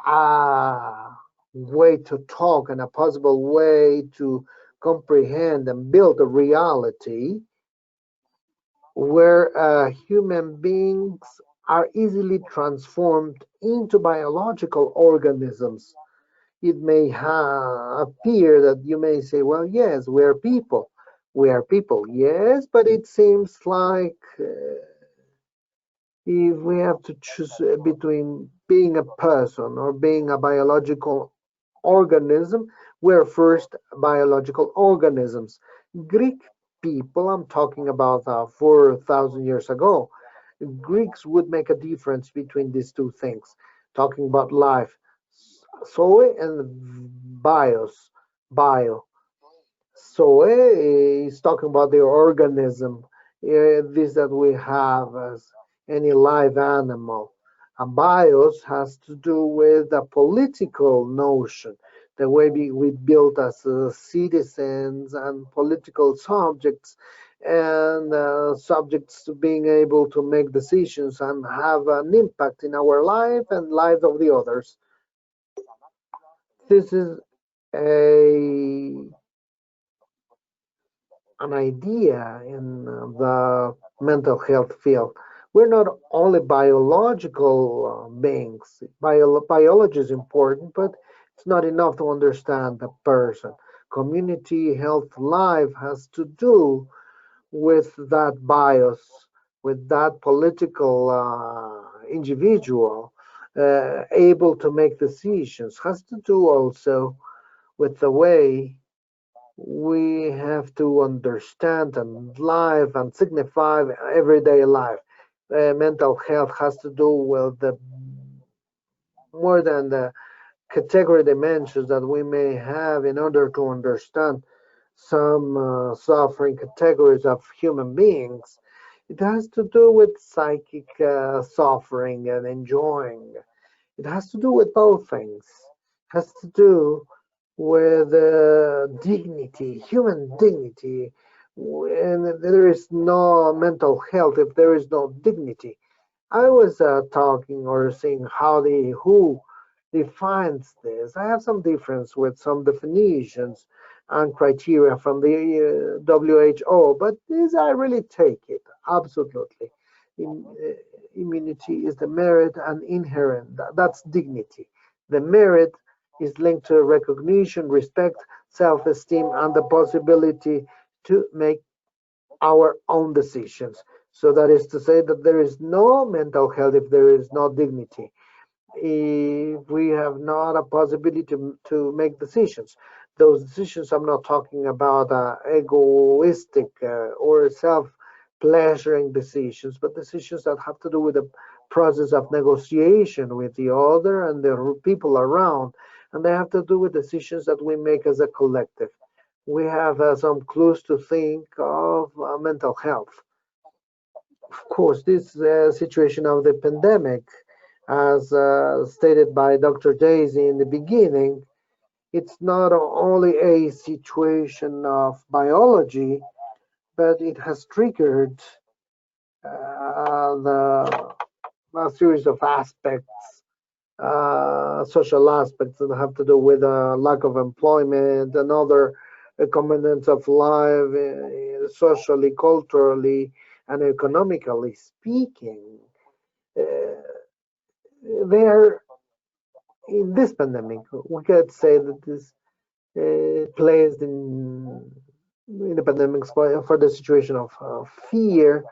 a way to talk and a possible way to comprehend and build a reality where human beings are easily transformed into biological organisms. It may appear that you may say, well, yes, we're people. We are people, yes, but it seems like If we have to choose between being a person or being a biological organism, we're first biological organisms. Greek people, I'm talking about 4,000 years ago, Greeks would make a difference between these two things, talking about life, zoe and bio. So is talking about the organism, this that we have as any live animal. And bios has to do with a political notion, the way we build as citizens and political subjects, and subjects to being able to make decisions and have an impact in our life and lives of the others. This is a an idea in the mental health field. We're not only biological beings. Biology is important, but it's not enough to understand the person. Community health life has to do with that bias, with that political individual able to make decisions, has to do also with the way we have to understand and live and signify everyday life. Mental health has to do with the more than the category dimensions that we may have in order to understand some suffering categories of human beings. It has to do with psychic suffering and enjoying. It has to do with both things. It has to do with dignity, human dignity. And there is no mental health if there is no dignity. I was talking or seeing how the WHO defines this. I have some difference with some definitions and criteria from the WHO, but this I really take it absolutely. Immunity is the merit and inherent. That's dignity. The merit is linked to recognition, respect, self-esteem, and the possibility to make our own decisions. So that is to say that there is no mental health if there is no dignity. If we have not a possibility to make decisions, those decisions, I'm not talking about egoistic or self-pleasuring decisions, but decisions that have to do with the process of negotiation with the other and the people around, and they have to do with decisions that we make as a collective. We have some clues to think of mental health. Of course, this situation of the pandemic, as stated by Dr. Daisy in the beginning, it's not only a situation of biology, but it has triggered a series of aspects, social aspects that have to do with lack of employment and other components of life, socially, culturally, and economically speaking. Uh, there, in this pandemic, we could say that this placed in the pandemics for the situation of fear,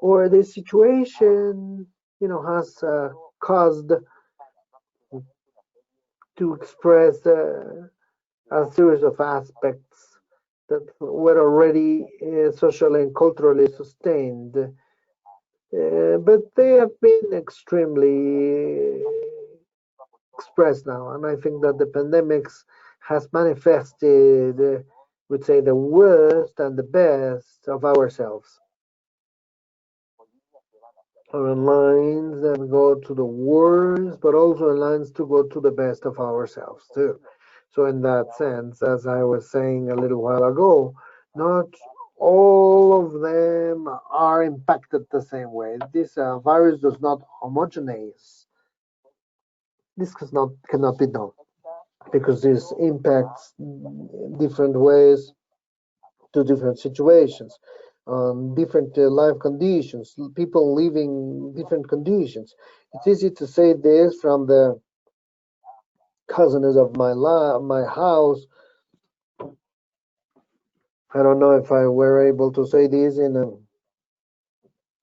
or the situation, has caused to express a series of aspects that were already socially and culturally sustained, but they have been extremely expressed now. And I think that the pandemics has manifested, would say, the worst and the best of ourselves. Our lines that go to the worst, but also lines to go to the best of ourselves too. So in that sense, as I was saying a little while ago, not all of them are impacted the same way. This virus does not homogenize. This cannot be done because this impacts different ways to different situations, different life conditions, people living different conditions. It's easy to say this from the cousins of my house. I don't know if I were able to say this in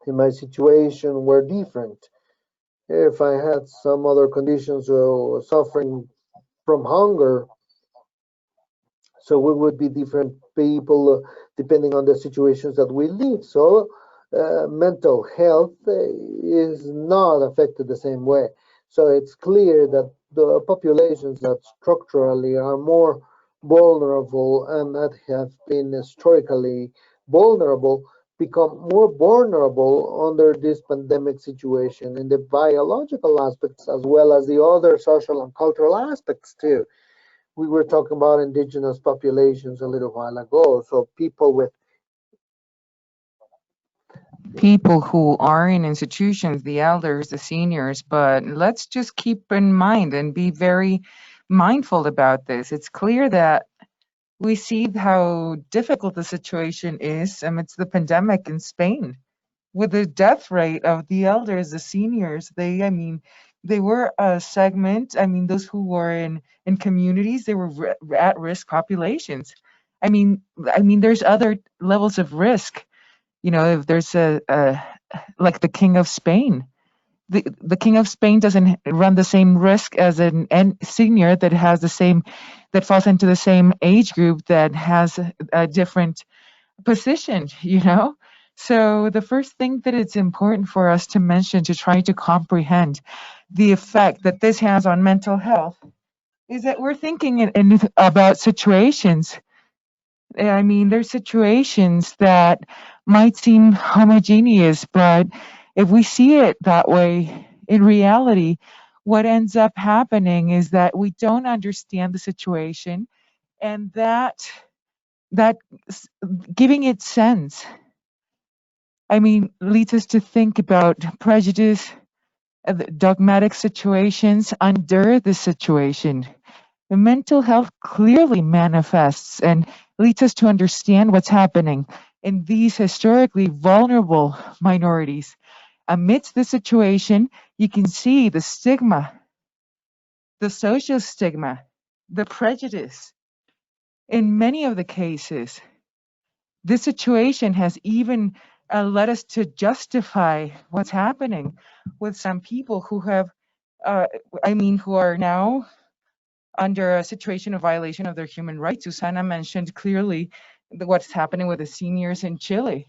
in my situation were different. If I had some other conditions or suffering from hunger, so we would be different people depending on the situations that we live. So mental health is not affected the same way. So it's clear that the populations that structurally are more vulnerable and that have been historically vulnerable become more vulnerable under this pandemic situation in the biological aspects as well as the other social and cultural aspects too. We were talking about indigenous populations a little while ago. So people with People who are in institutions, the elders, the seniors, but let's just keep in mind and be very mindful about this. It's clear that we see how difficult the situation is amidst the pandemic in Spain with the death rate of the elders, the seniors. They were a segment. Those who were in communities, they were at risk populations. There's other levels of risk. If there's a like the King of Spain, the King of Spain doesn't run the same risk as an senior that has the same that falls into the same age group that has a different position. So the first thing that it's important for us to mention to try to comprehend the effect that this has on mental health is that we're thinking about situations. There's situations that might seem homogeneous, but if we see it that way, in reality, what ends up happening is that we don't understand the situation, and that giving it sense, leads us to think about prejudice, the dogmatic situations under the situation. The mental health clearly manifests and leads us to understand what's happening in these historically vulnerable minorities. Amidst the situation, you can see the stigma, the social stigma, the prejudice. In many of the cases, this situation has even led us to justify what's happening with some people who have, who are now under a situation of violation of their human rights. Susana mentioned clearly what's happening with the seniors in Chile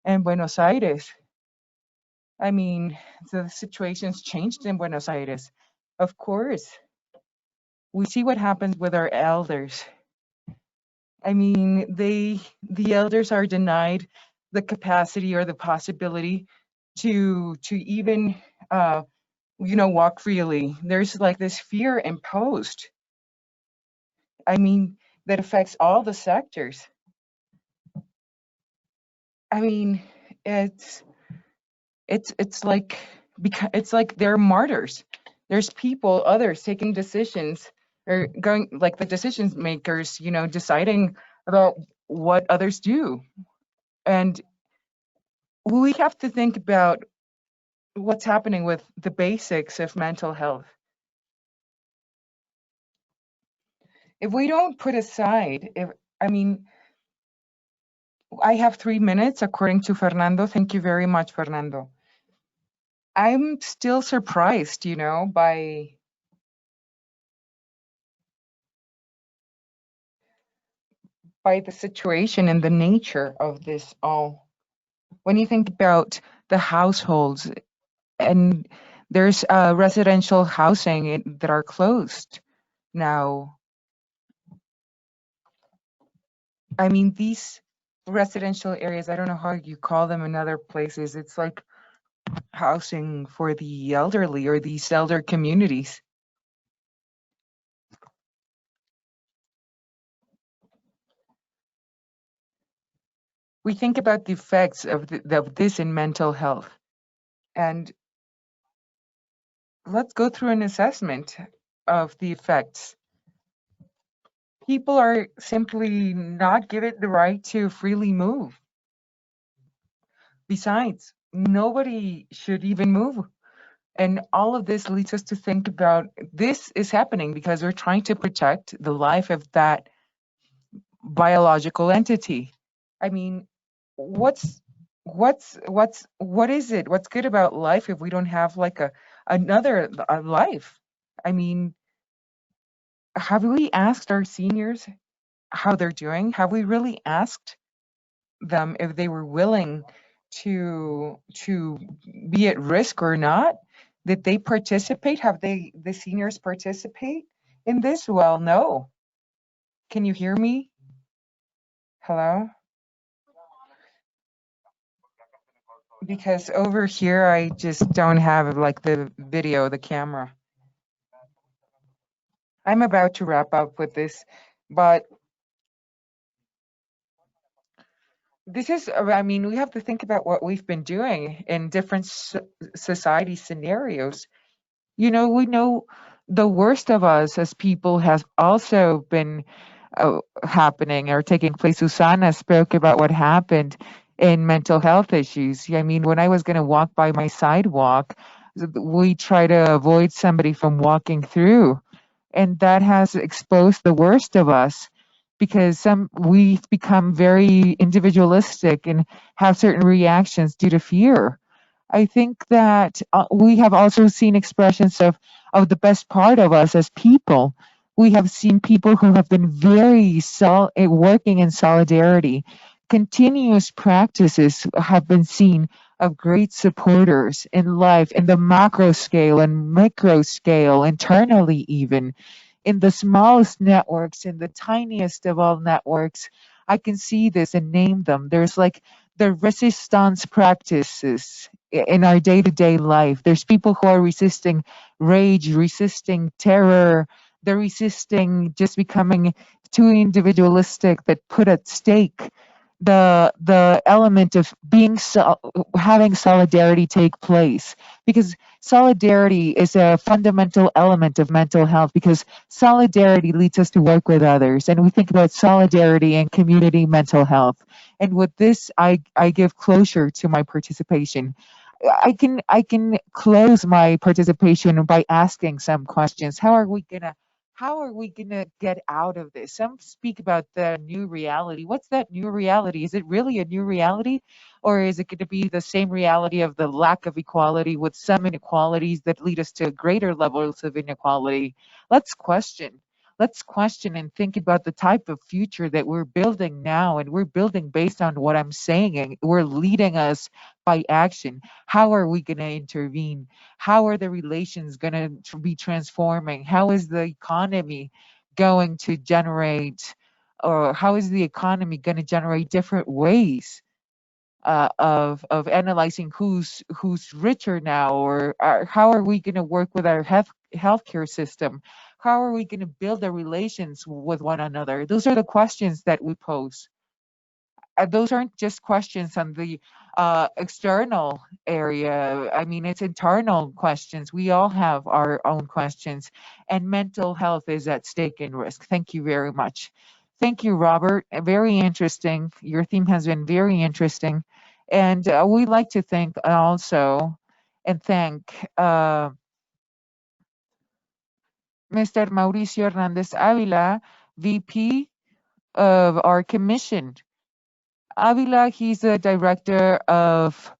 and Buenos Aires. The situation's changed in Buenos Aires. Of course, we see what happens with our elders. The elders are denied the capacity or the possibility to even walk freely. There's like this fear imposed. I mean, that affects all the sectors. I mean, it's it's like it's like they're martyrs. There's people, others taking decisions or going like the decision makers, deciding about what others do. And we have to think about what's happening with the basics of mental health. If we don't put aside, if I mean, I have 3 minutes according to Fernando. Thank you very much, Fernando. I'm still surprised, by the situation and the nature of this all. When you think about the households and there's residential housing that are closed now. These residential areas, I don't know how you call them in other places. It's like housing for the elderly or these elder communities. We think about the effects of this in mental health. And let's go through an assessment of the effects. People are simply not given the right to freely move. Besides, nobody should even move. And all of this leads us to think about this is happening because we're trying to protect the life of that biological entity. I mean, what's what is it? What's good about life if we don't have like another life? I mean, have we asked our seniors how they're doing? Have we really asked them if they were willing to be at risk or not? Did they participate? Have the seniors participate in this? Well, no. Can you hear me? Hello? Because over here I just don't have like the video, the camera. I'm about to wrap up with this, but this is, I mean, we have to think about what we've been doing in different society scenarios. You know, we know the worst of us as people has also been happening or taking place. Susana spoke about what happened in mental health issues. I mean, when I was going to walk by my sidewalk, we try to avoid somebody from walking through, and that has exposed the worst of us because some we've become very individualistic and have certain reactions due to fear. I think that we have also seen expressions of the best part of us as people. We have seen people who have been very working in solidarity. Continuous practices have been seen of great supporters in life, in the macro scale and micro scale, internally even in the smallest networks, in the tiniest of all networks. I can see this and name them. There's like the resistance practices in our day to day life. There's people who are resisting rage, resisting terror, they're resisting just becoming too individualistic that put at stake the element of having solidarity take place, because solidarity is a fundamental element of mental health, because solidarity leads us to work with others, and we think about solidarity and community mental health. And with this, I give closure to my participation. I can close my participation by asking some questions. How are we gonna get out of this? Some speak about the new reality. What's that new reality? Is it really a new reality? Or is it going to be the same reality of the lack of equality with some inequalities that lead us to greater levels of inequality? Let's question. Let's question and think about the type of future that we're building now. And we're building based on what I'm saying. And we're leading us by action. How are we going to intervene? How are the relations going to be transforming? How is the economy going to generate, or how is the economy going to generate different ways of analyzing who's richer now, or how are we going to work with our healthcare system? How are we going to build the relations with one another? Those are the questions that we pose. Those aren't just questions on the external area. I mean, it's internal questions. We all have our own questions, and mental health is at stake in risk. Thank you very much. Thank you, Robert. Very interesting. Your theme has been very interesting. And we'd like to thank also and thank Mr. Mauricio Hernandez Avila, VP of our commission. Avila, he's the director of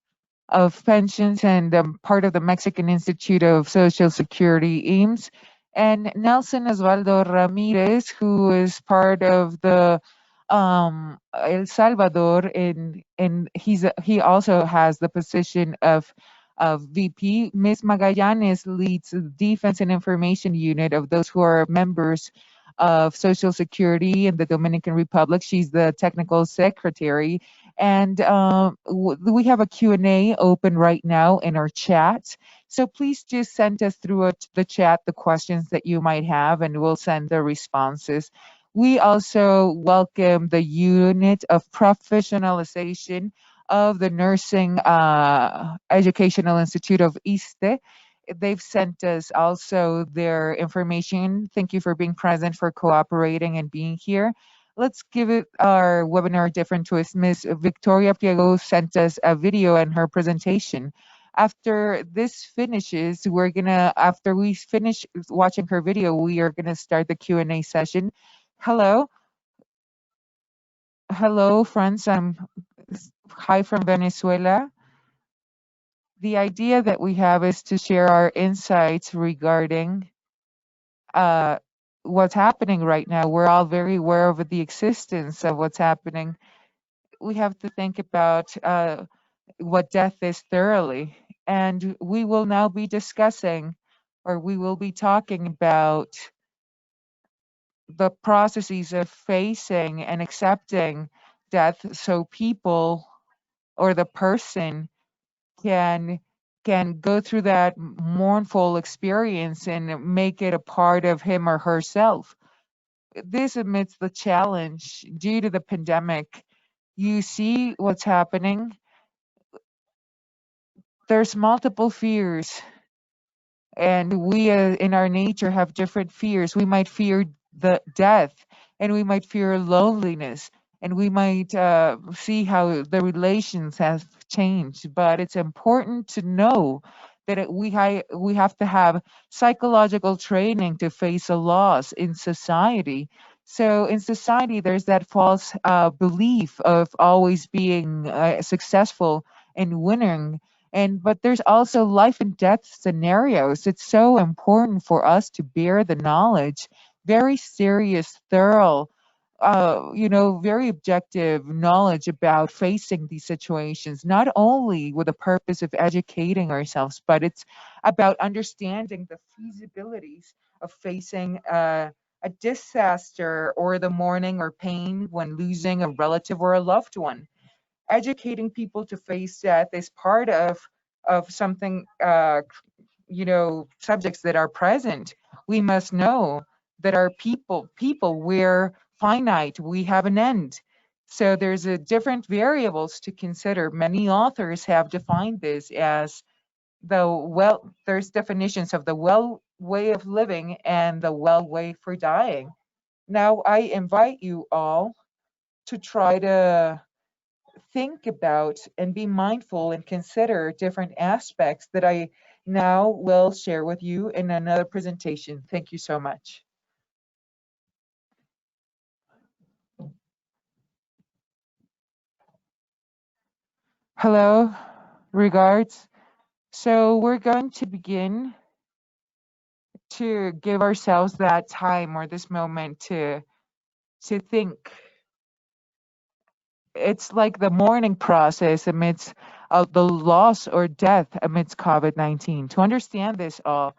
pensions and part of the Mexican Institute of Social Security, EAMS, and Nelson Osvaldo Ramirez, who is part of the El Salvador, and he also has the position of VP. Ms. Magallanes leads the Defense and Information Unit of those who are members of Social Security in the Dominican Republic. She's the technical secretary, and we have a Q&A open right now in our chat. So please just send us through the chat the questions that you might have, and we'll send the responses. We also welcome the unit of professionalization of the Nursing Educational Institute of ISTE. They've sent us also their information. Thank you for being present, for cooperating and being here. Let's give it our webinar a different twist. Ms. Victoria Piego sent us a video and her presentation. After this finishes, after we finish watching her video, we are gonna start the Q&A session. Hello, hello, friends. Hi from Venezuela. The idea that we have is to share our insights regarding uh, what's happening right now. We're all very aware of the existence of what's happening. We have to think about what death is thoroughly. And we will now be discussing, or we will be talking about the processes of facing and accepting death so people or the person can go through that mournful experience and make it a part of him or herself. This amidst the challenge due to the pandemic, you see what's happening. There's multiple fears, and we in our nature have different fears. We might fear the death, and we might fear loneliness, and we might see how the relations have changed. But it's important to know that we have to have psychological training to face a loss in society. So in society there's that false belief of always being successful and winning, and but there's also life and death scenarios. It's so important for us to bear the knowledge, very serious, thorough, very objective knowledge about facing these situations, not only with the purpose of educating ourselves, but it's about understanding the feasibilities of facing a disaster or the mourning or pain when losing a relative or a loved one. Educating people to face death is part of something, subjects that are present. We must know that our people, we're finite, we have an end. So there's a different variables to consider. Many authors have defined this as there's definitions of the well way of living and the well way for dying. Now I invite you all to try to think about and be mindful and consider different aspects that I now will share with you in another presentation. Thank you so much. Hello, regards. So we're going to begin to give ourselves that time or this moment to think. It's like the mourning process amidst the loss or death amidst COVID-19. To understand this all,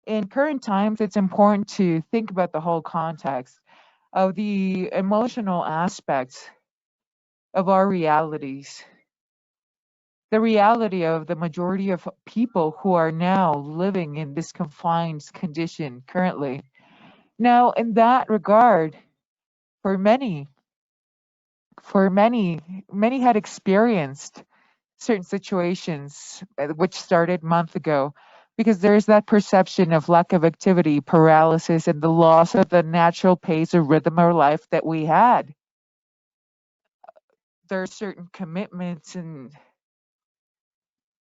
in current times, it's important to think about the whole context of the emotional aspects of our realities, the reality of the majority of people who are now living in this confined condition currently. Now, in that regard, for many, many had experienced certain situations which started month ago, because there is that perception of lack of activity, paralysis, and the loss of the natural pace or rhythm of life that we had. There are certain commitments and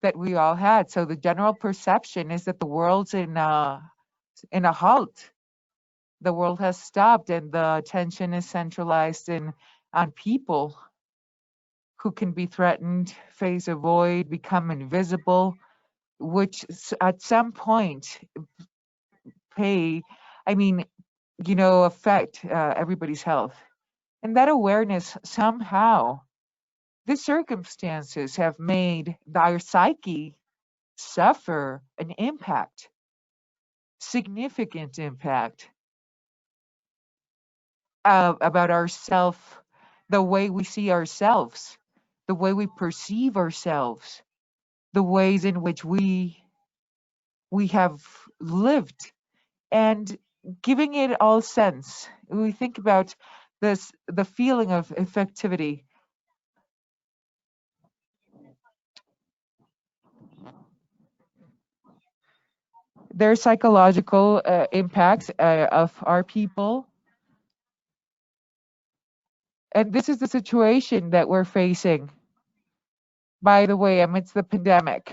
that we all had. So the general perception is that the world's in a halt. The world has stopped, and the attention is centralized in on people who can be threatened, face a void, become invisible, which at some point pay, I mean, affect everybody's health. And that awareness somehow, the circumstances have made our psyche suffer an impact, significant impact about ourself, the way we see ourselves, the way we perceive ourselves, the ways in which we have lived, and giving it all sense. We think about the feeling of effectivity. There are psychological impacts of our people, and this is the situation that we're facing. By the way, amidst the pandemic,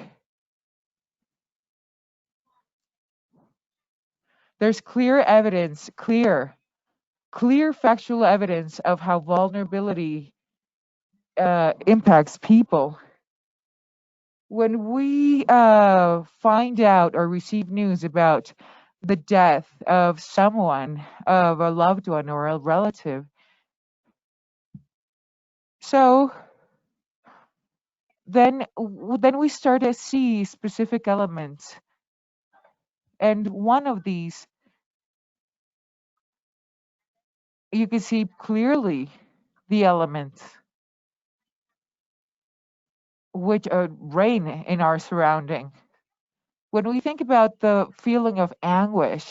there's clear evidence, clear factual evidence of how vulnerability impacts people. When we find out or receive news about the death of someone, of a loved one or a relative, so then we start to see specific elements, and one of these you can see clearly the elements which reign in our surrounding. When we think about the feeling of anguish,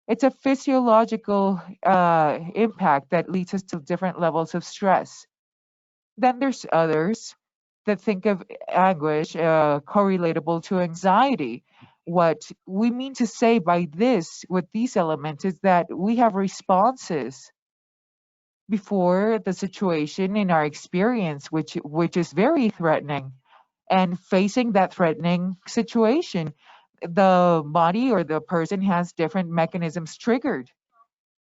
it's a physiological impact that leads us to different levels of stress. Then there's others that think of anguish correlatable to anxiety. What we mean to say by this, with these elements, is that we have responses before the situation in our experience, which is very threatening. And facing that threatening situation, the body or the person has different mechanisms triggered.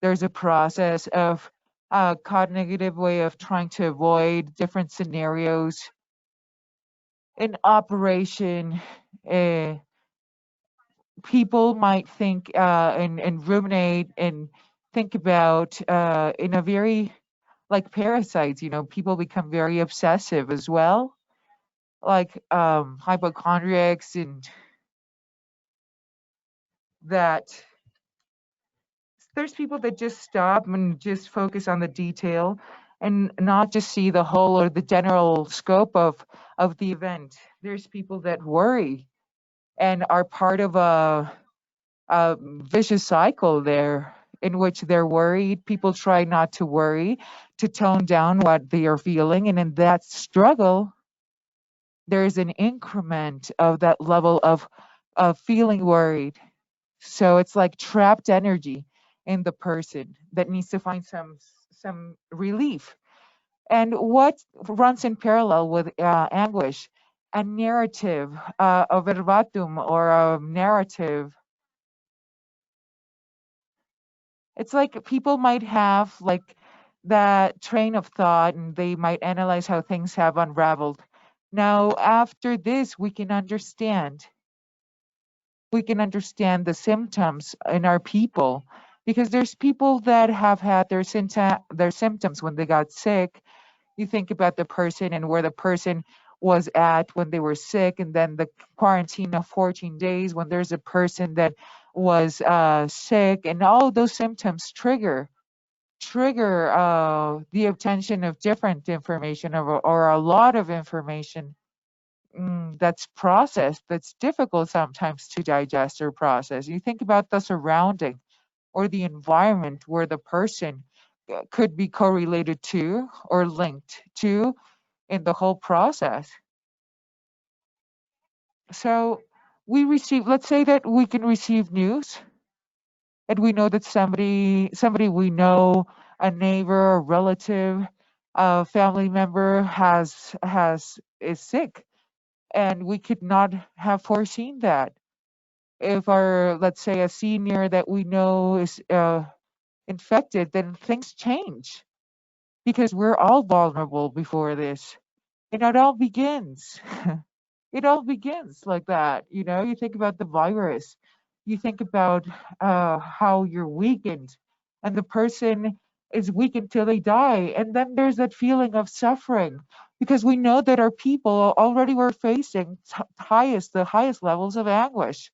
There's a process of a cognitive way of trying to avoid different scenarios in operation. uh, People might think and ruminate and think about in a very like parasites, people become very obsessive as well, like hypochondriacs, and that there's people that just stop and just focus on the detail and not just see the whole or the general scope of the event. There's people that worry and are part of a vicious cycle there, in which they're worried. People try not to worry, to tone down what they are feeling, and in that struggle there's an increment of that level of feeling worried. So it's like trapped energy in the person that needs to find some relief. And what runs in parallel with anguish? A narrative, a verbatim or a narrative. It's like people might have like that train of thought, and they might analyze how things have unraveled. Now, after this, we can understand the symptoms in our people, because there's people that have had their symptoms when they got sick. You think about the person and where the person was at when they were sick, and then the quarantine of 14 days when there's a person that was sick, and all those symptoms trigger the obtention of different information, or a lot of information. That's processed, that's difficult sometimes to digest or process. You think about the surrounding or the environment where the person could be correlated to or linked to in the whole process. So let's say that we can receive news, and we know that somebody we know, a neighbor, a relative, a family member has is sick, and we could not have foreseen that. If our, let's say, a senior that we know is infected, then things change, because we're all vulnerable before this. And it all begins. It all begins like that. You think about the virus, you think about how you're weakened, and the person is weakened till they die. And then there's that feeling of suffering, because we know that our people already were facing the highest levels of anguish.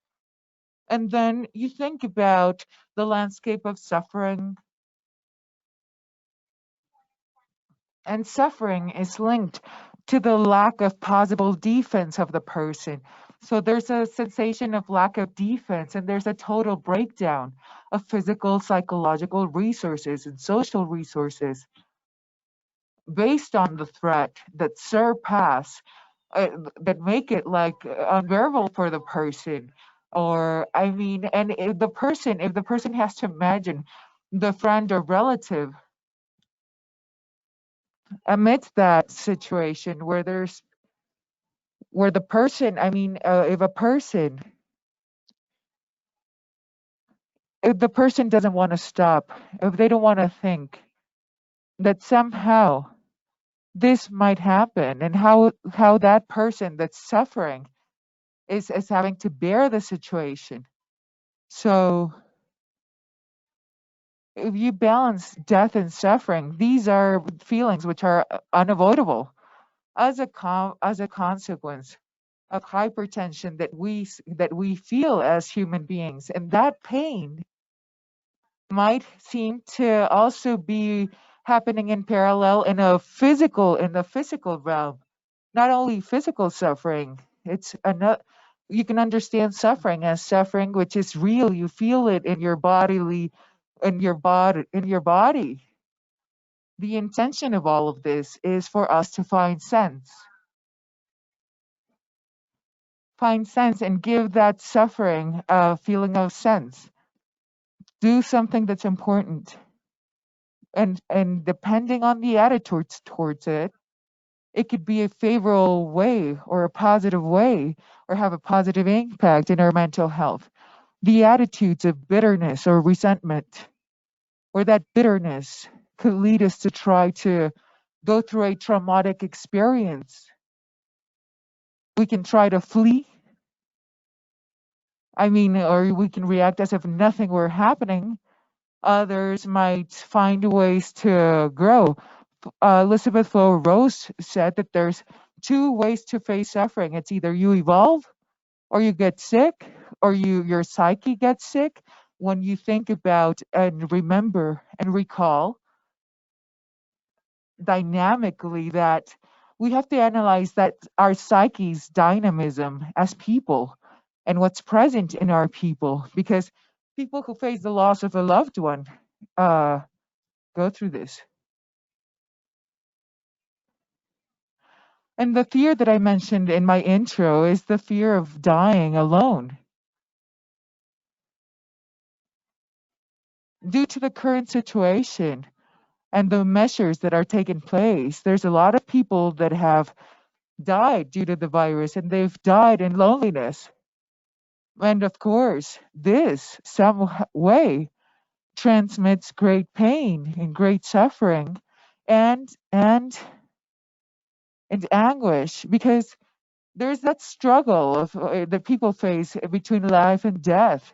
And then you think about the landscape of suffering, and suffering is linked to the lack of possible defense of the person. So there's a sensation of lack of defense, and there's a total breakdown of physical, psychological resources and social resources based on the threat that surpass, that make it like unbearable for the person. Or, I mean, and if the person has to imagine the friend or relative amidst that situation, where the person, I mean, if the person doesn't want to stop, if they don't want to think, that somehow this might happen, and how that person that's suffering is having to bear the situation. So if you balance death and suffering, these are feelings which are unavoidable as as a consequence of hypertension that we feel as human beings, and that pain might seem to also be happening in parallel in the physical realm. Not only physical suffering, it's another. You can understand suffering as suffering which is real. You feel it in your bodily, in your body. The intention of all of this is for us to find sense and give that suffering a feeling of sense. Do something that's important, and depending on the attitude towards it, it could be a favorable way or a positive way, or have a positive impact in our mental health. The attitudes of bitterness or resentment, or that bitterness could lead us to try to go through a traumatic experience. We can try to flee, or we can react as if nothing were happening. Others might find ways to grow. Elizabeth Flo Rose said that there's two ways to face suffering. It's either you evolve, or you get sick, or your psyche gets sick when you think about and remember and recall dynamically that we have to analyze that our psyche's dynamism as people and what's present in our people, because people who face the loss of a loved one uh, go through this. And the fear that I mentioned in my intro is the fear of dying alone. Due to the current situation and the measures that are taking place, there's a lot of people that have died due to the virus, and they've died in loneliness. And of course, this some way transmits great pain and great suffering, and and and anguish, because there's that struggle of that people face between life and death.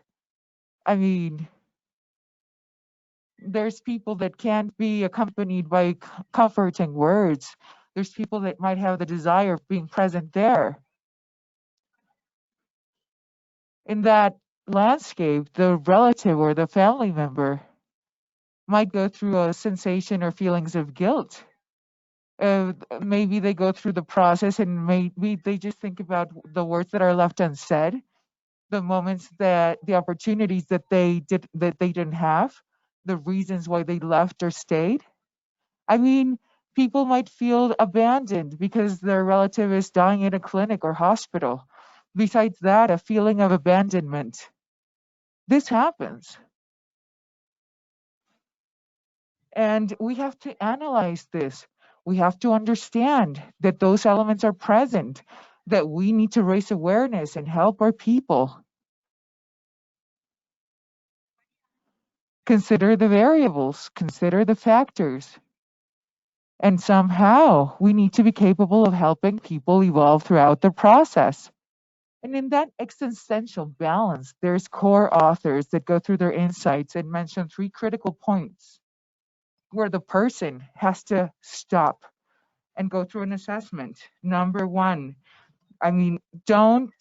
I mean, there's people that can't be accompanied by comforting words. There's people that might have the desire of being present there. In that landscape, the relative or the family member might go through a sensation or feelings of guilt. Maybe they go through the process and maybe they just think about the words that are left unsaid, the moments that the opportunities that they didn't have, the reasons why they left or stayed. I mean, people might feel abandoned because their relative is dying in a clinic or hospital. Besides that, a feeling of abandonment. This happens. And we have to analyze this. We have to understand that those elements are present, that we need to raise awareness and help our people. Consider the variables, consider the factors. And somehow we need to be capable of helping people evolve throughout the process. And in that existential balance, there's core authors that go through their insights and mention three critical points where the person has to stop and go through an assessment. Number one, I mean, don't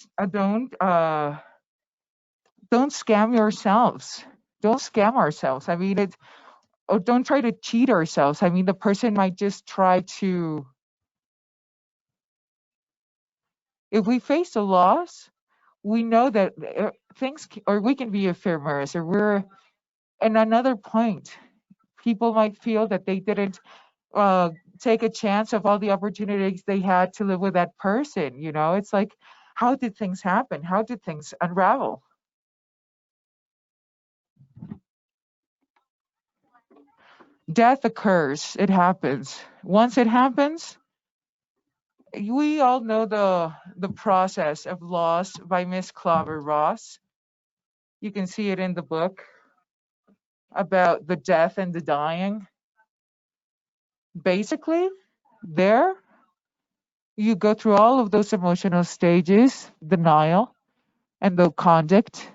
scam yourselves. Don't scam ourselves. I mean, or don't try to cheat ourselves. I mean, the person might just try to. If we face a loss, we know that or we can be ephemeris, or we're. And another point, people might feel that they didn't uh, take a chance of all the opportunities they had to live with that person. It's like, how did things happen? How did things unravel? Death occurs. It happens. Once it happens, we all know the process of loss by Miss Clover Ross. You can see it in the book about the death and the dying. Basically, There, you go through all of those emotional stages, denial and the conduct,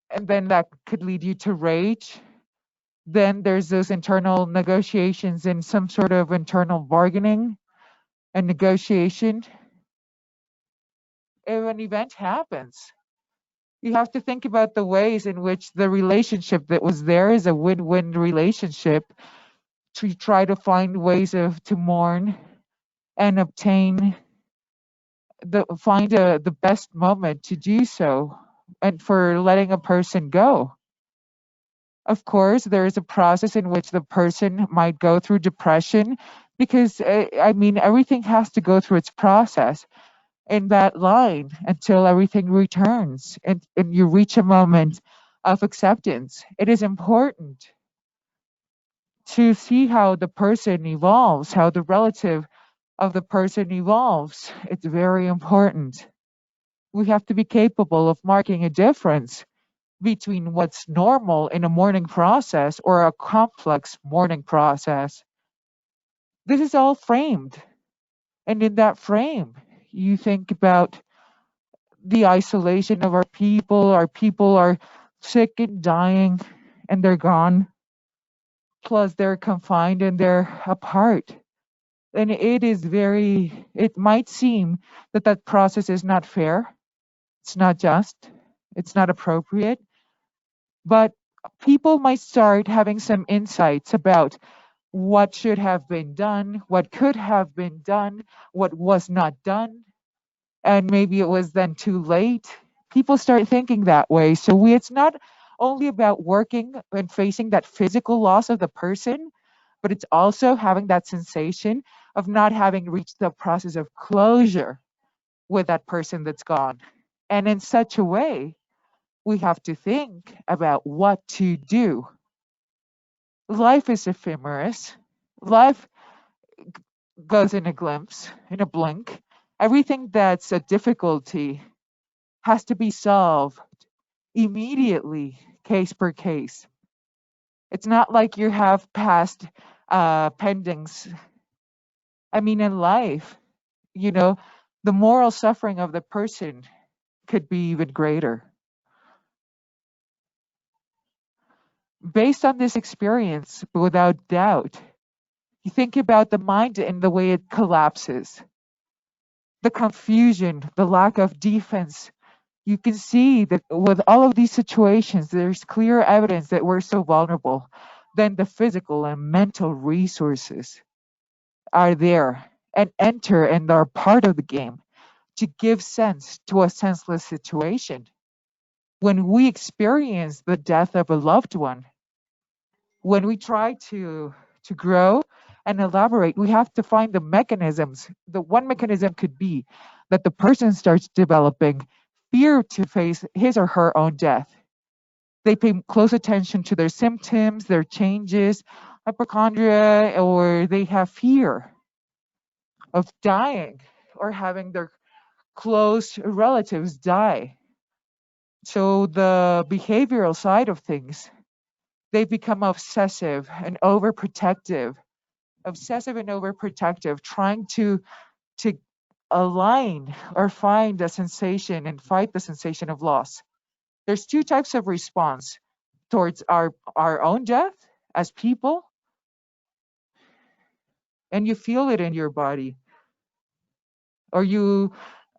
and then that could lead you to rage. Then there's those internal negotiations and some sort of internal bargaining and negotiation. If an event happens, you have to think about the ways in which the relationship that was there is a win-win relationship, to try to find ways of to mourn and obtain the best moment to do so, and for letting a person go. Of course, there is a process in which the person might go through depression, because I mean, everything has to go through its process in that line until everything returns, and you reach a moment of acceptance. It is important to see how the person evolves, how the relative of the person evolves. It's very important. We have to be capable of marking a difference between what's normal in a mourning process or a complex mourning process. This is all framed. And in that frame, you think about the isolation of our people. Our people are sick and dying, and they're gone. Plus, they're confined and they're apart. And it might seem that that process is not fair, it's not just, it's not appropriate, but people might start having some insights about what should have been done, what could have been done, what was not done, and maybe it was then too late. People start thinking that way. So it's not only about working and facing that physical loss of the person, but it's also having that sensation of not having reached the process of closure with that person that's gone. And in such a way, we have to think about what to do. Life is ephemeris. Life goes in a glimpse, in a blink. Everything that's a difficulty has to be solved immediately, case per case. It's not like you have past pendings. I mean, in life, you know, the moral suffering of the person could be even greater. Based on this experience, without doubt, you think about the mind and the way it collapses, the confusion, the lack of defense. You can see that with all of these situations, there's clear evidence that we're so vulnerable. Then the physical and mental resources are there and enter and are part of the game to give sense to a senseless situation. When we experience the death of a loved one, when we try to grow and elaborate, we have to find the mechanisms. The one mechanism could be that the person starts developing fear to face his or her own death. They pay close attention to their symptoms, their changes, hypochondria, or they have fear of dying or having their close relatives die. So the behavioral side of things, they become obsessive and overprotective, trying to align or find a sensation and fight the sensation of loss. There's two types of response towards our own death as people, and you feel it in your body, or you're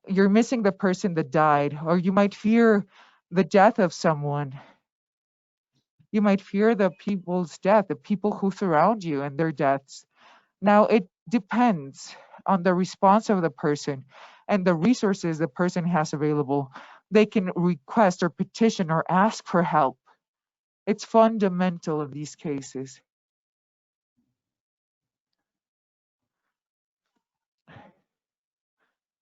missing the person that died, or you might fear the death of someone. You might fear the people's death, the people who surround you and their deaths. Now, it depends on the response of the person and the resources the person has available. They can request or petition or ask for help. It's fundamental in these cases.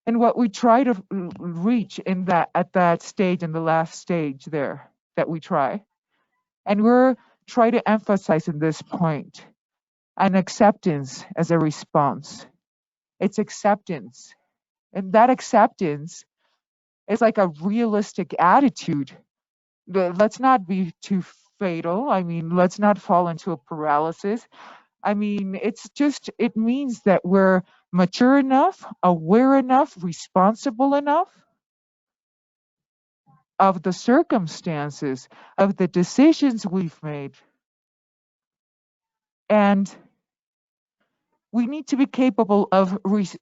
And what we try to reach in that at that stage, in the last stage there that we try, and we're try to emphasize in this point an acceptance as a response. It's acceptance. And that acceptance is like a realistic attitude. Let's not be too fatal. I mean, let's not fall into a paralysis. I mean, it means that we're mature enough, aware enough, responsible enough of the circumstances, of the decisions we've made. And we need to be capable of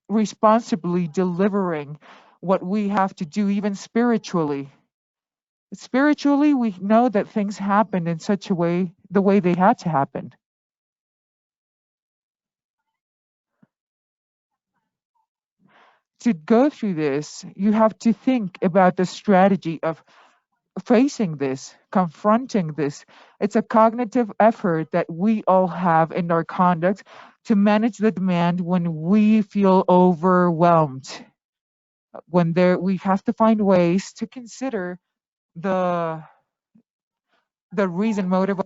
responsibly delivering what we have to do, even spiritually. Spiritually, we know that things happened in such a way, the way they had to happen. To go through this, you have to think about the strategy of facing this, confronting this. It's a cognitive effort that we all have in our conduct to manage the demand when we feel overwhelmed. When we have to find ways to consider the reason, motive.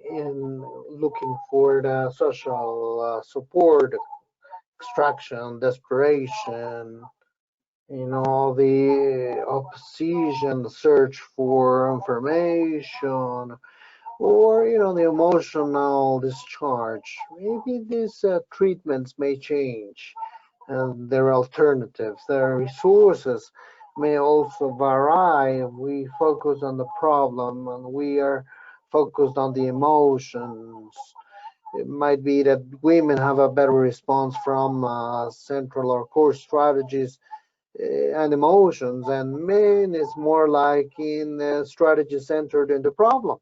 in looking for the social support, extraction, desperation, the opposition, the search for information, or the emotional discharge. Maybe these treatments may change, and their alternatives, their resources may also vary. We focus on the problem and we are focused on the emotions. It might be that women have a better response from central or core strategies and emotions, and men is more like in strategy centered in the problem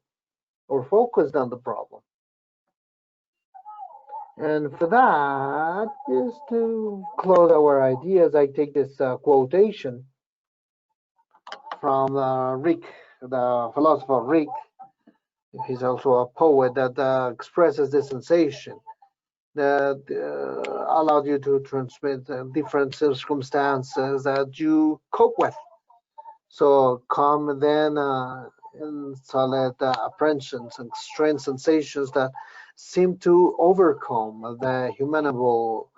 or focused on the problem. And for that, just to close our ideas, I take this quotation from Rick, the philosopher Rick. He's also a poet that expresses the sensation that allowed you to transmit different circumstances that you cope with. So calm then and solid apprehensions and strange sensations that seem to overcome the humanable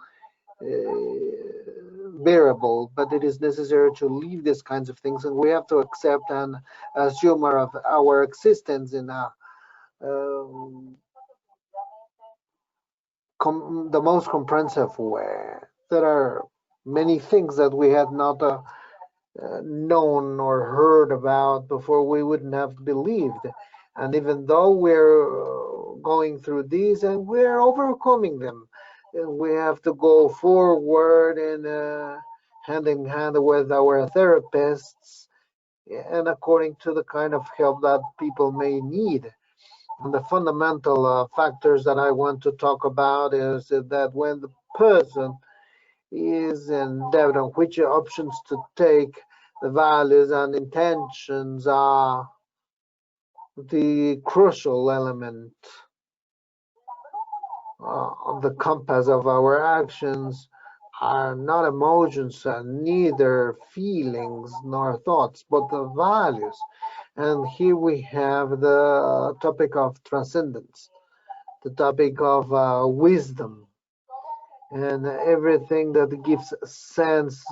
bearable, but it is necessary to leave these kinds of things, and we have to accept and assume our existence in the most comprehensive way. There are many things that we had not known or heard about before we wouldn't have believed. And even though we're going through these and we're overcoming them, we have to go forward and hand in hand with our therapists and according to the kind of help that people may need. And the fundamental factors that I want to talk about is that when the person is in doubt on which options to take, the values and intentions are the crucial element of the compass of our actions, are not emotions and neither feelings nor thoughts, but the values. And here we have the topic of transcendence, the topic of wisdom, and everything that gives sense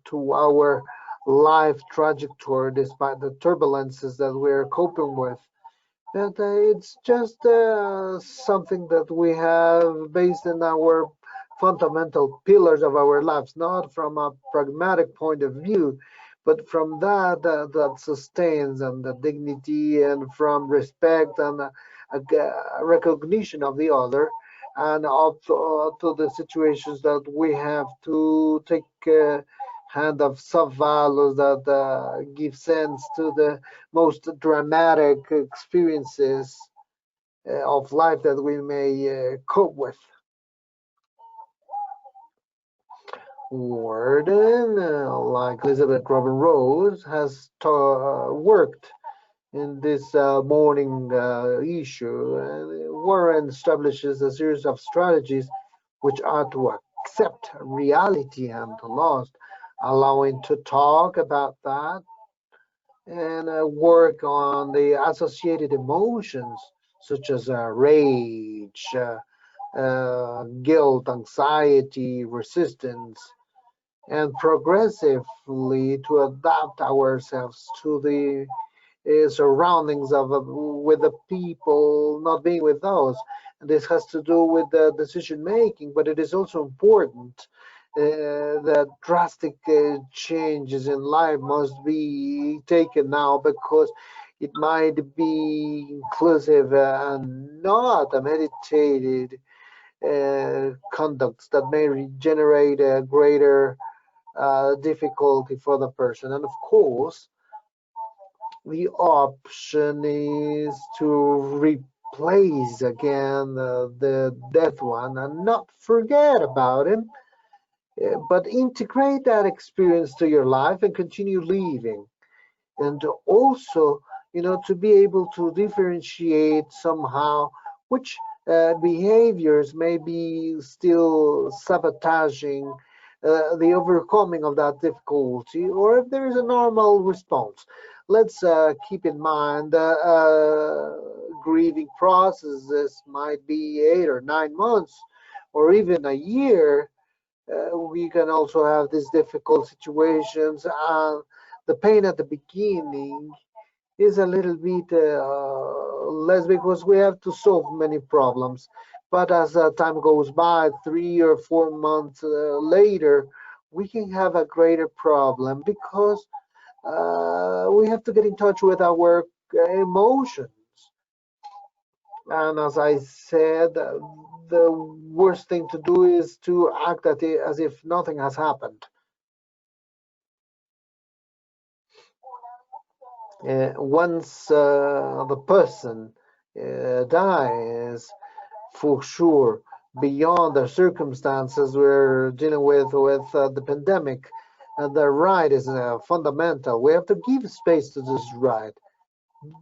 to our life trajectory despite the turbulences that we're coping with. That it's just something that we have based in our fundamental pillars of our lives, not from a pragmatic point of view, but from that sustains and the dignity and from respect and a recognition of the other and also to the situations that we have to take hand of sub-values that give sense to the most dramatic experiences of life that we may cope with. Warden, like Elizabeth Robin Rose, has worked in this morning issue. And Warren establishes a series of strategies which are to accept reality and the loss, allowing to talk about that and work on the associated emotions such as rage, guilt, anxiety, resistance, and progressively to adapt ourselves to the surroundings of with the people, not being with those. And this has to do with the decision making, but it is also important that drastic changes in life must be taken now, because it might be inclusive and not a meditated conducts that may generate a greater difficulty for the person. And of course, the option is to replace again the dead one and not forget about him, but integrate that experience to your life and continue living. And also, to be able to differentiate somehow which behaviors may be still sabotaging the overcoming of that difficulty, or if there is a normal response. Let's keep in mind that grieving processes might be 8 or 9 months, or even a year. We can also have these difficult situations, and the pain at the beginning is a little bit less, because we have to solve many problems. But as time goes by, 3 or 4 months later, we can have a greater problem, because we have to get in touch with our emotions. And as I said, the worst thing to do is to act as if nothing has happened. Once the person dies, for sure, beyond the circumstances we're dealing with the pandemic, the right is fundamental. We have to give space to this right,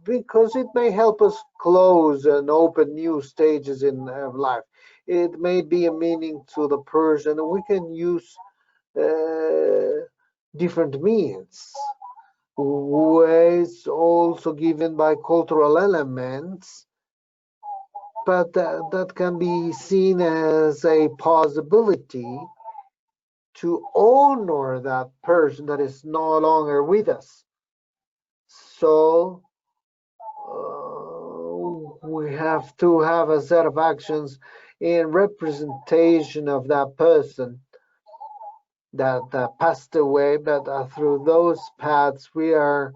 because it may help us close and open new stages in life. It may be a meaning to the person. We can use different means, ways also given by cultural elements, but that can be seen as a possibility to honor that person that is no longer with us. So we have to have a set of actions in representation of that person that passed away, but through those paths we are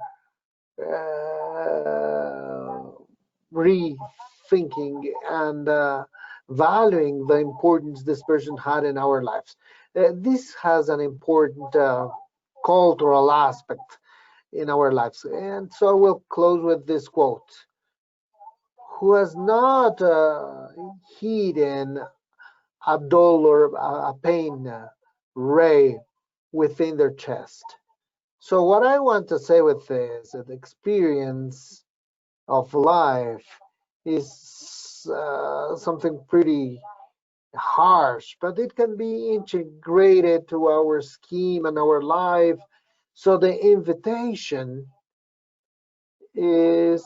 rethinking and valuing the importance this person had in our lives. This has an important cultural aspect in our lives. And so we'll close with this quote: who has not hidden a dull or a pain ray within their chest. So what I want to say with this, the experience of life is something pretty harsh, but it can be integrated to our scheme and our life. So the invitation is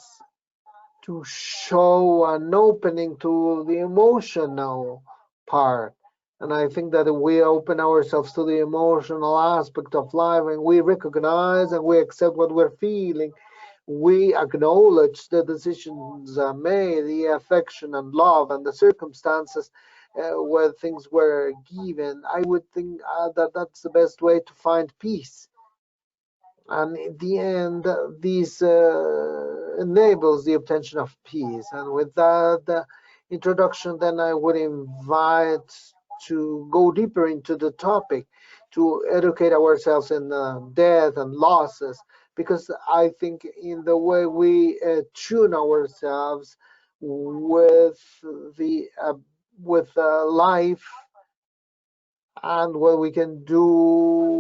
to show an opening to the emotional part. And I think that if we open ourselves to the emotional aspect of life, and we recognize and we accept what we're feeling, we acknowledge the decisions made, the affection and love and the circumstances where things were given, I would think that that's the best way to find peace. And in the end, this enables the obtention of peace. And with that introduction, then I would invite to go deeper into the topic, to educate ourselves in death and losses, because I think in the way we tune ourselves with the life and what we can do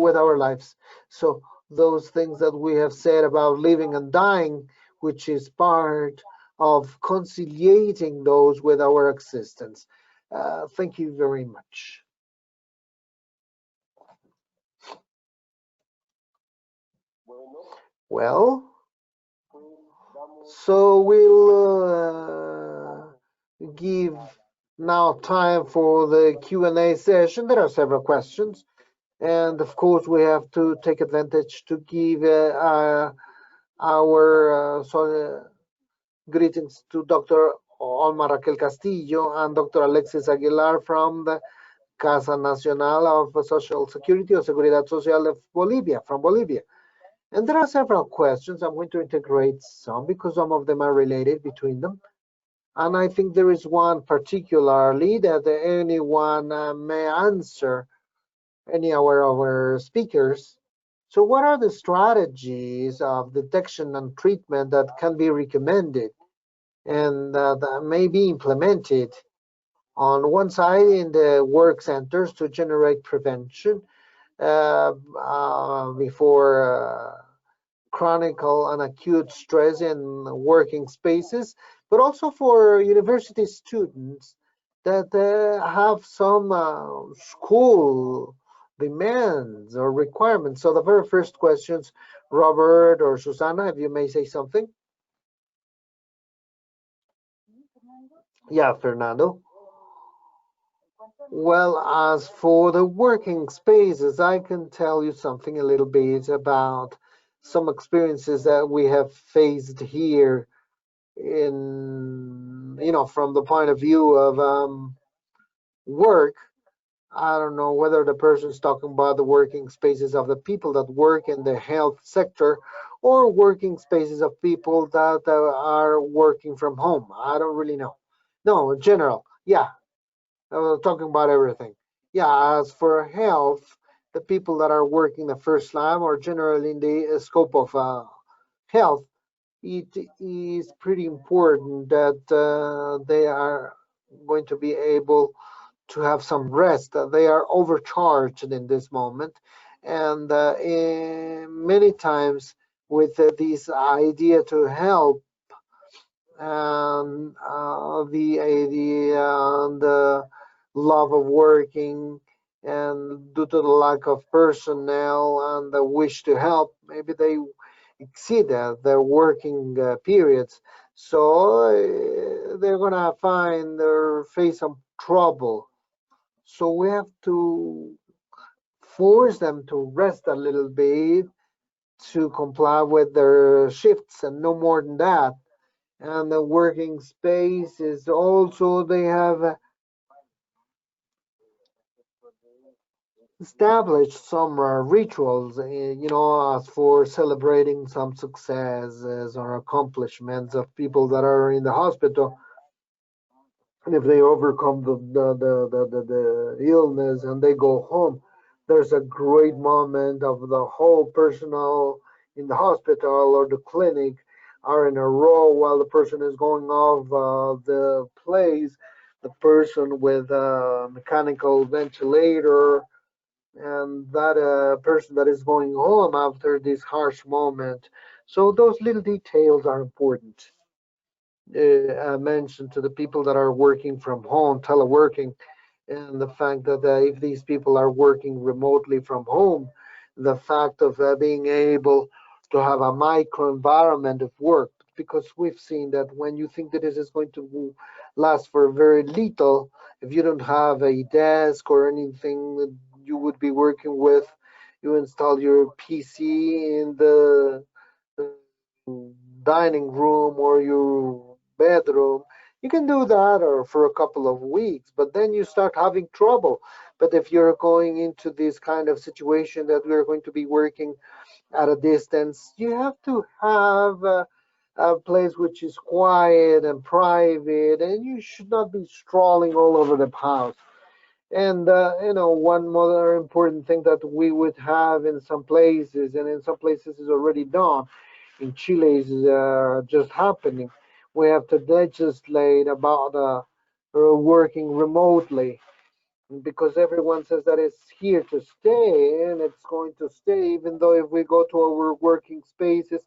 with our lives. So those things that we have said about living and dying, which is part of conciliating those with our existence. Thank you very much. Well, so we'll give now time for the Q&A session. There are several questions, and of course we have to take advantage to give greetings to Dr. Olma Raquel Castillo and Dr. Alexis Aguilar from the Casa Nacional of Social Security or Seguridad Social of Bolivia, from Bolivia. And there are several questions. I'm going to integrate some because some of them are related between them. And I think there is one particularly that anyone may answer, any of our speakers. So what are the strategies of detection and treatment that can be recommended and that may be implemented on one side in the work centers to generate prevention before chronic and acute stress in working spaces, but also for university students that have some school demands or requirements. So the very first questions, Robert or Susana, if you may say something. Yeah, Fernando. Well, as for the working spaces, I can tell you something a little bit about some experiences that we have faced here in, from the point of view of work. I don't know whether the person is talking about the working spaces of the people that work in the health sector or working spaces of people that are working from home. I don't really know. No, in general, yeah, talking about everything. Yeah, as for health, the people that are working the first line or generally in the scope of health, it is pretty important that they are going to be able to have some rest. They are overcharged in this moment, and many times with this idea to help and the idea and the love of working and due to the lack of personnel and the wish to help, maybe they exceed their working periods. So they're gonna find or face some trouble. So we have to force them to rest a little bit to comply with their shifts and no more than that. And the working space is also they have established some rituals, as for celebrating some successes or accomplishments of people that are in the hospital. And if they overcome the illness and they go home, there's a great moment of the whole personnel in the hospital or the clinic are in a row while the person is going off the place, the person with a mechanical ventilator and that person that is going home after this harsh moment. So those little details are important. Mentioned to the people that are working from home, teleworking, and the fact that if these people are working remotely from home, the fact of being able to have a micro environment of work, because we've seen that when you think that this is going to last for very little, if you don't have a desk or anything that you would be working with, you install your PC in the dining room or your bedroom. You can do that or for a couple of weeks, but then you start having trouble. But if you're going into this kind of situation that we're going to be working at a distance, you have to have a place which is quiet and private, and you should not be strolling all over the house. And one more important thing that we would have in some places, and in some places is already done, in Chile is just happening. We have to legislate about working remotely because everyone says that it's here to stay and it's going to stay, even though if we go to our working spaces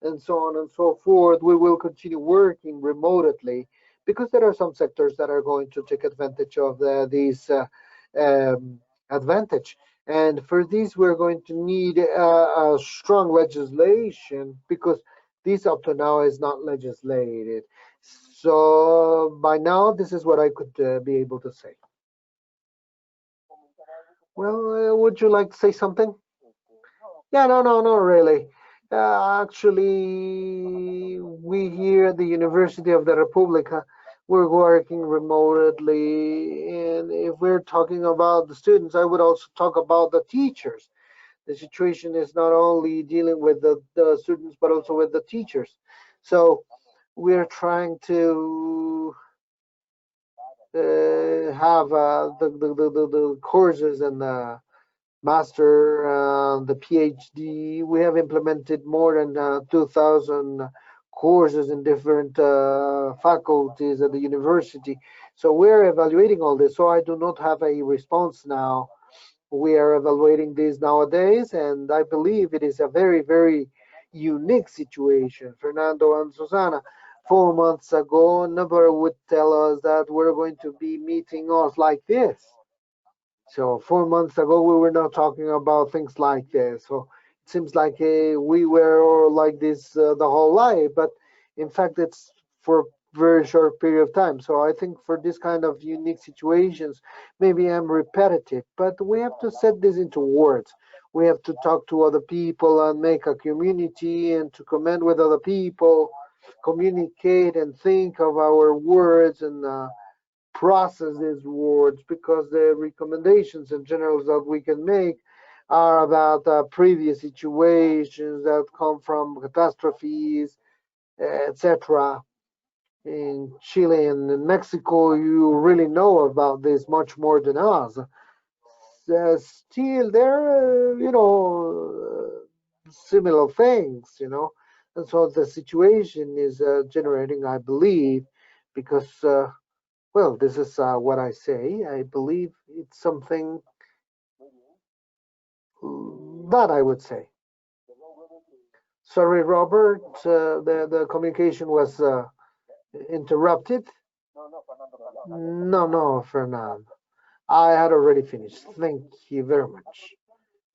and so on and so forth, we will continue working remotely because there are some sectors that are going to take advantage of these advantage. And for this, we're going to need a strong legislation because this up to now is not legislated. So by now, this is what I could be able to say. Well, would you like to say something? Yeah, no, really. Actually, we here at the University of the República, we're working remotely, and if we're talking about the students, I would also talk about the teachers. The situation is not only dealing with the students, but also with the teachers. So we're trying to have the courses and the master, the PhD. We have implemented more than 2,000 courses in different faculties at the university. So we're evaluating all this. So I do not have a response now. We are evaluating this nowadays, and I believe it is a very, very unique situation. Fernando and Susana, 4 months ago, never would tell us that we're going to be meeting us like this. So 4 months ago, we were not talking about things like this. So it seems like we were like this the whole life, but in fact, it's for a very short period of time. So I think for this kind of unique situations, maybe I'm repetitive, but we have to set this into words. We have to talk to other people and make a community and to comment with other people, communicate and think of our words and process these words, because the recommendations in general that we can make are about previous situations that come from catastrophes, etc. In Chile and in Mexico, you really know about this much more than us. Still, there are, similar things, and so the situation is generating, I believe, because well, this is what I say. I believe it's something that I would say. Sorry, Robert, the communication was interrupted. No, Fernando. I had already finished. Thank you very much.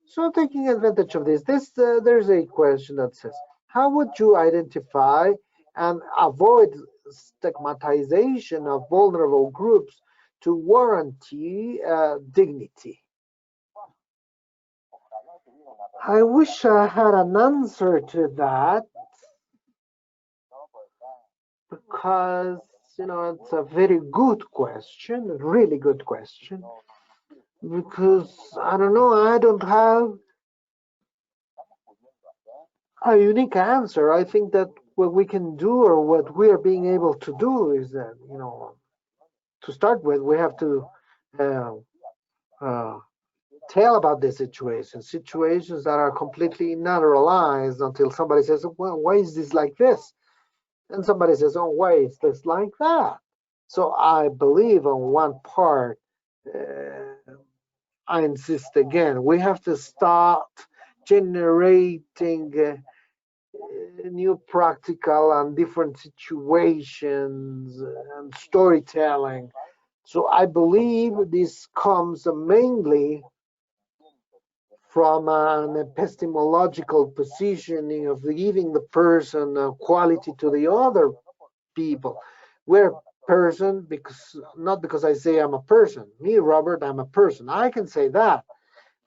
So, taking advantage of this, there's a question that says, how would you identify and avoid stigmatization of vulnerable groups to warranty dignity? I wish I had an answer to that, because it's a very good question, a really good question. Because I don't know, I don't have a unique answer. I think that what we can do, or what we are being able to do, is that to start with, we have to uh, uh, tell about the situations that are completely naturalized, until somebody says, well, why is this like this? And somebody says, oh, why is this like that? So I believe on one part, I insist again, we have to start generating new practical and different situations and storytelling. So I believe this comes mainly from an epistemological positioning of giving the person quality to the other people. We're a person, because not because I say I'm a person. Me, Robert, I'm a person. I can say that,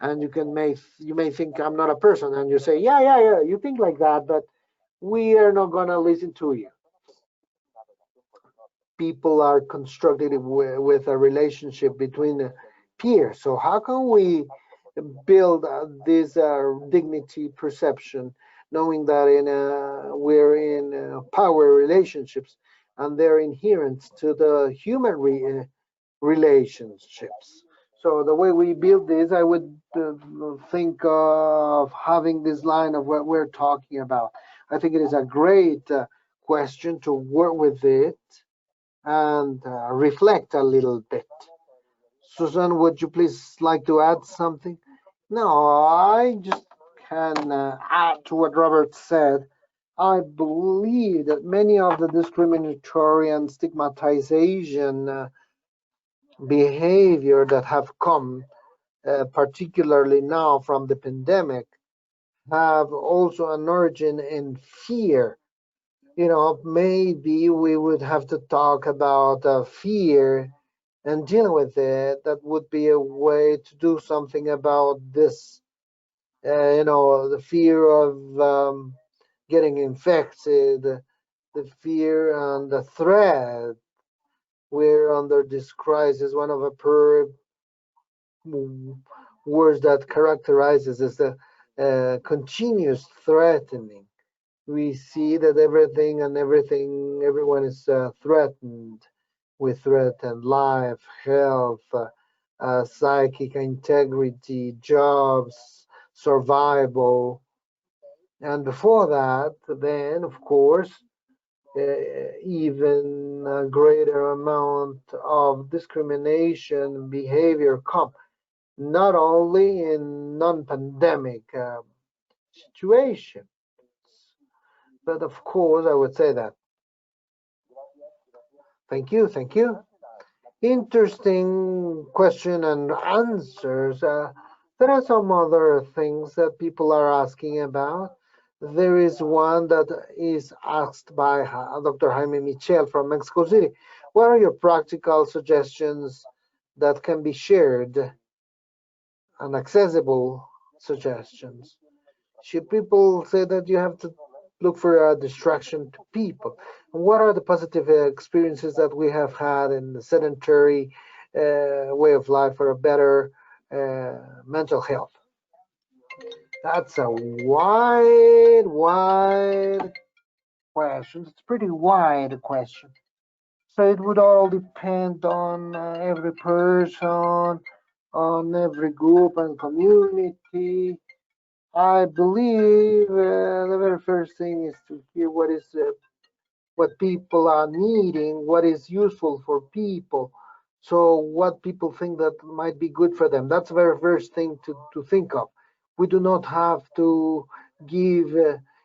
and you may think I'm not a person, and you say, yeah, you think like that, but we are not gonna listen to you. People are constructed with a relationship between peers. So how can we build this dignity perception, knowing that we're in power relationships, and they're inherent to the human relationships. So the way we build this, I would think of having this line of what we're talking about. I think it is a great question to work with it and reflect a little bit. Susan, would you please like to add something? No, I just can add to what Robert said. I believe that many of the discriminatory and stigmatization behavior that have come, particularly now from the pandemic, have also an origin in fear. Maybe we would have to talk about fear and dealing with it. That would be a way to do something about this The fear of getting infected, the fear and the threat we're under this crisis. One of the words that characterizes is the continuous threatening. We see that everyone is threatened. We threaten life, health, psychic integrity, jobs, survival. And before that, then, of course, even a greater amount of discrimination behavior come, not only in non-pandemic situations, but of course, I would say that. Thank you, thank you. Interesting question and answers. There are some other things that people are asking about. There is one that is asked by Dr. Jaime Michel from Mexico City. What are your practical suggestions that can be shared and accessible suggestions? Should people say that you have to look for a distraction to people? And what are the positive experiences that we have had in the sedentary way of life for a better mental health? That's a wide question. It's a pretty wide question. So it would all depend on every person, on every group and community. I believe the very first thing is to hear what people are needing, what is useful for people. So what people think that might be good for them. That's the very first thing to think of. We do not have to give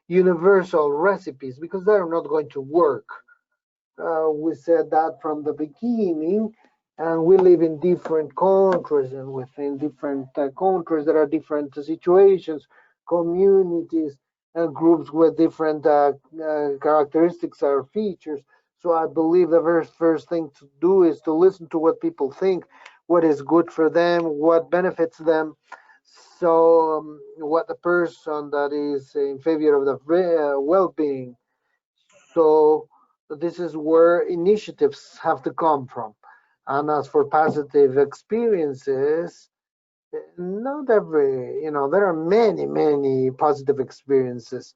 universal recipes because they're not going to work. We said that from the beginning, and we live in different countries, and within different countries, there are different situations, communities, and groups with different characteristics or features. So I believe the very first thing to do is to listen to what people think, what is good for them, what benefits them. So, what the person that is in favor of the well-being, so this is where initiatives have to come from. And as for positive experiences, not every, there are many, many positive experiences.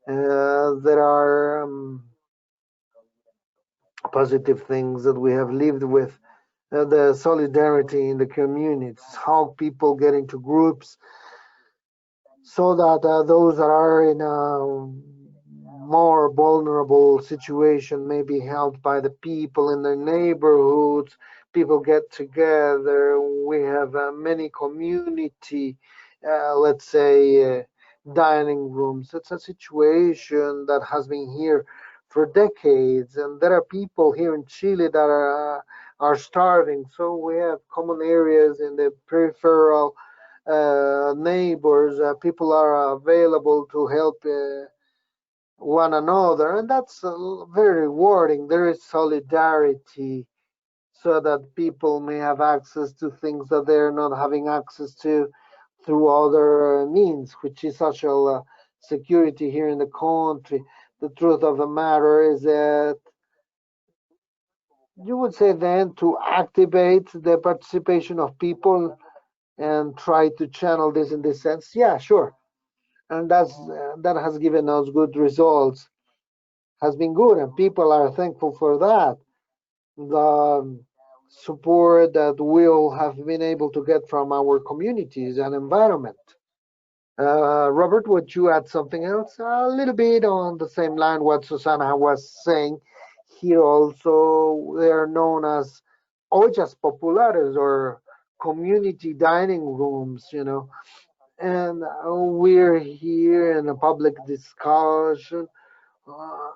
There are positive things that we have lived with. The solidarity in the communities, how people get into groups so that those that are in a more vulnerable situation may be helped by the people in their neighborhoods. People get together. We have many community, let's say, dining rooms. It's a situation that has been here for decades, and there are people here in Chile that are starving. So we have common areas in the peripheral neighbors, people are available to help one another, and that's very rewarding. There is solidarity so that people may have access to things that they're not having access to through other means, which is social security here in the country. The truth of the matter is that you would say then to activate the participation of people and try to channel this in this sense. Yeah, sure, and that has given us good results, has been good, and people are thankful for that. The support that we'll have been able to get from our communities and environment. Robert, would you add something else? A little bit on the same line what Susana was saying. Here also, they are known as ollas populares or community dining rooms, and we're here in a public discussion, uh,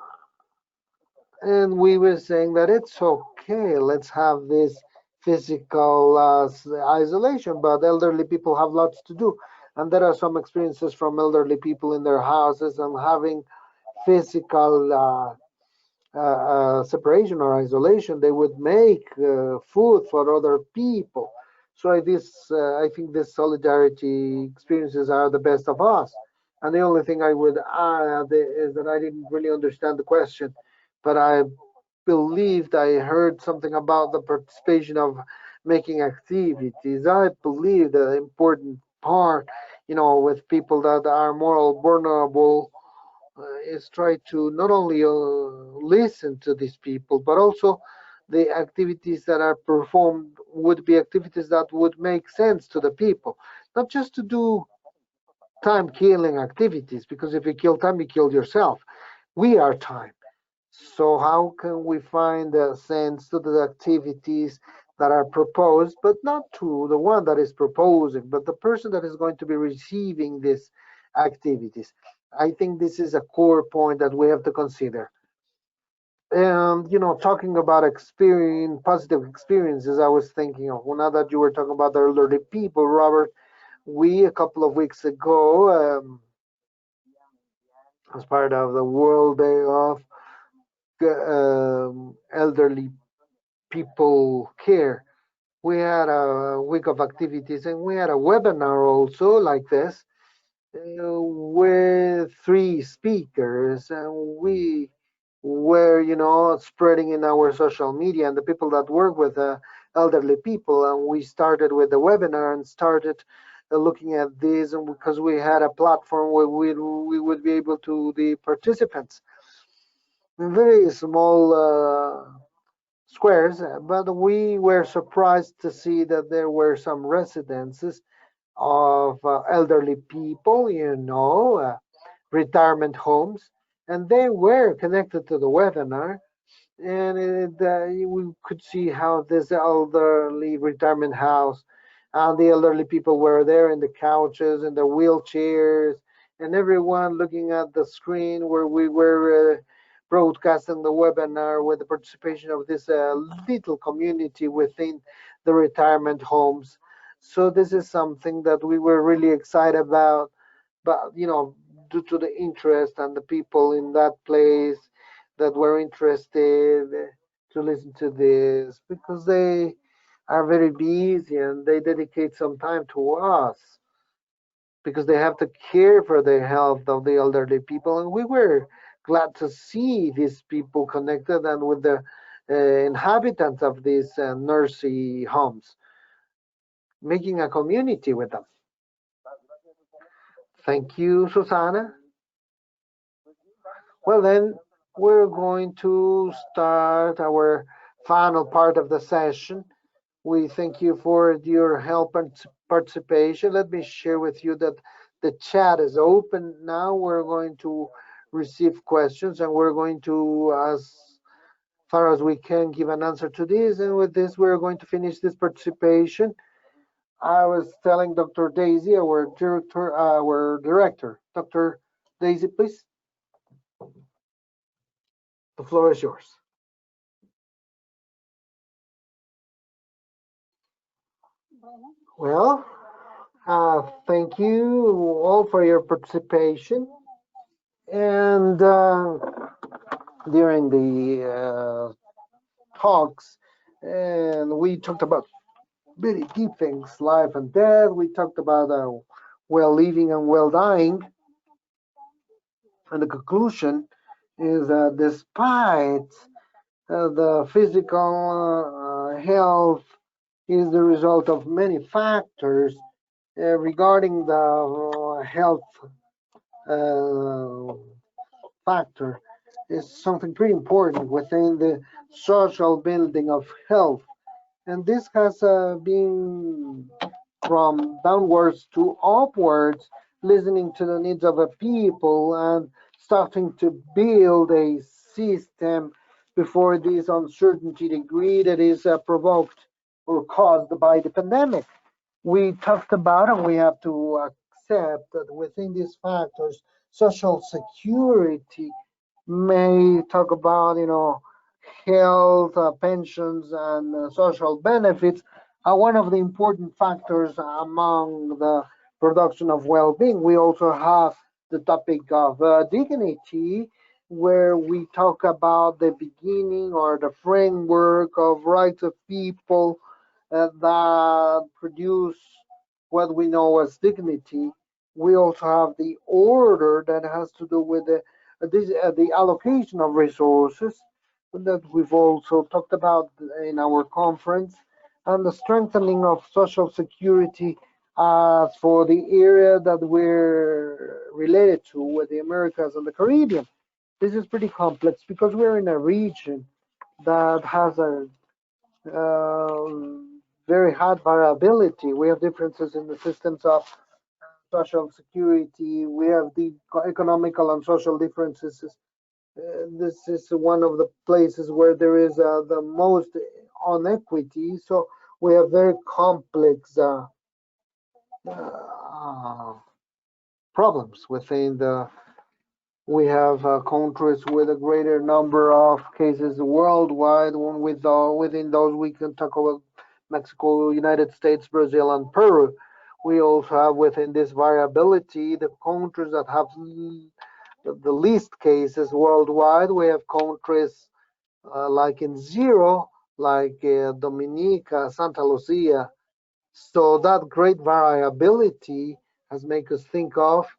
and we were saying that it's okay, let's have this physical isolation, but elderly people have lots to do, and there are some experiences from elderly people in their houses and having physical separation or isolation. They would make food for other people. So I think this solidarity experiences are the best of us. And the only thing I would add is that I didn't really understand the question, but I believed I heard something about the participation of making activities. I believe the important part, with people that are more vulnerable, is try to not only listen to these people, but also the activities that are performed would be activities that would make sense to the people, not just to do time killing activities, because if you kill time, you kill yourself. We are time. So how can we find a sense to the activities that are proposed, but not to the one that is proposing, but the person that is going to be receiving these activities? I think this is a core point that we have to consider. And talking about experience, positive experiences, I was thinking of, well, now that you were talking about the elderly people, Robert, we a couple of weeks ago, as part of the World Day of Elderly People Care, we had a week of activities, and we had a webinar also like this, with three speakers, and we were spreading in our social media and the people that work with elderly people, and we started with the webinar and started looking at this, and because we had a platform where we would be able to the participants, very small squares, but we were surprised to see that there were some residences of elderly people, retirement homes, and they were connected to the webinar. And we could see how this elderly retirement house and the elderly people were there in the couches and the wheelchairs, and everyone looking at the screen where we were broadcasting the webinar with the participation of this little community within the retirement homes. So this is something that we were really excited about, but due to the interest and the people in that place that were interested to listen to this, because they are very busy and they dedicate some time to us, because they have to care for the health of the elderly people. And we were glad to see these people connected and with the inhabitants of these nursing homes, making a community with them. Thank you, Susana. Well, then we're going to start our final part of the session. We thank you for your help and participation. Let me share with you that the chat is open now. We're going to receive questions, and we're going to, as far as we can, give an answer to this. And with this, we're going to finish this participation. I was telling Dr. Daisy, our director. Dr. Daisy, please. The floor is yours. Well, thank you all for your participation. And during the talks, and we talked about very deep things, life and death. We talked about well living and well dying. And the conclusion is that despite the physical health is the result of many factors regarding the health uh, factor is something pretty important within the social building of health. And this has been from downwards to upwards, listening to the needs of the people and starting to build a system before this uncertainty degree that is provoked or caused by the pandemic. We talked about, and we have to accept that within these factors, social security may talk about, health, pensions, and social benefits are one of the important factors among the production of well-being. We also have the topic of dignity, where we talk about the beginning or the framework of rights of people that produce what we know as dignity. We also have the order that has to do with the allocation of resources that we've also talked about in our conference, and the strengthening of social security for the area that we're related to, with the Americas and the Caribbean. This is pretty complex because we're in a region that has a very high variability. We have differences in the systems of social security. We have the economical and social differences. This is one of the places where there is the most inequity. So we have very complex uh, problems within the. We have countries with a greater number of cases worldwide. Within those, we can talk about Mexico, United States, Brazil, and Peru. We also have within this variability the countries that have the least cases worldwide. We have countries like in zero, like Dominica, Santa Lucia. So that great variability has made us think of.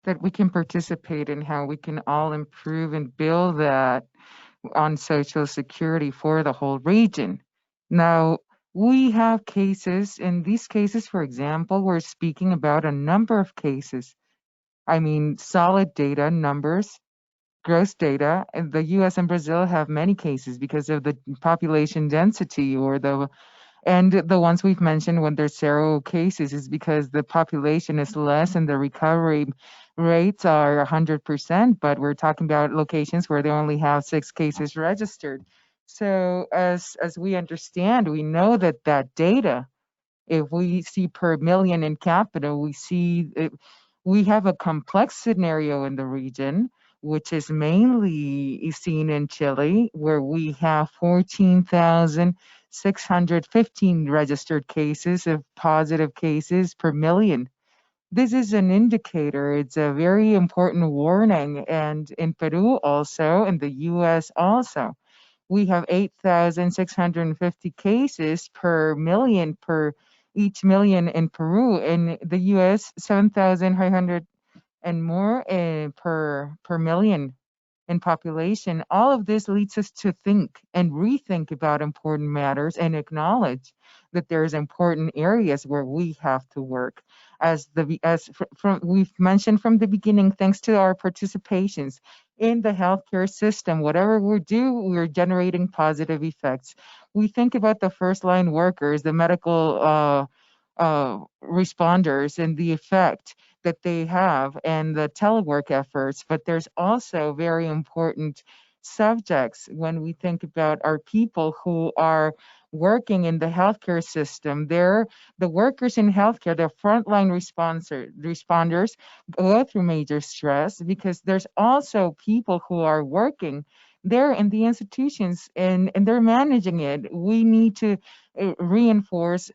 That we can participate in, how we can all improve and build that on social security for the whole region. Now, we have cases. In these cases, for example, we're speaking about a number of cases. I mean, solid data, numbers, gross data. And the US and Brazil have many cases because of the population density, or the ones we've mentioned when there's zero cases is because the population is less and the recovery rates are 100%, but we're talking about locations where they only have 6 cases registered. So as we understand, we know that that data, if we see per million in capita, we have a complex scenario in the region, which is mainly seen in Chile, where we have 14,615 registered cases of positive cases per million. This is an indicator. It's a very important warning. And in Peru also, in the US also, we have 8,650 cases per million, per each million in Peru. In the US, 7,500 and more per million in population. All of this leads us to think and rethink about important matters and acknowledge that there's important areas where we have to work. From we've mentioned from the beginning, thanks to our participations in the healthcare system, whatever we do, we're generating positive effects. We think about the first line workers, the medical responders, and the effect that they have, and the telework efforts. But there's also very important subjects when we think about our people who are working in the healthcare system. They're the workers in healthcare, the frontline responders go through major stress because there's also people who are working there in the institutions, and they're managing it. We need to reinforce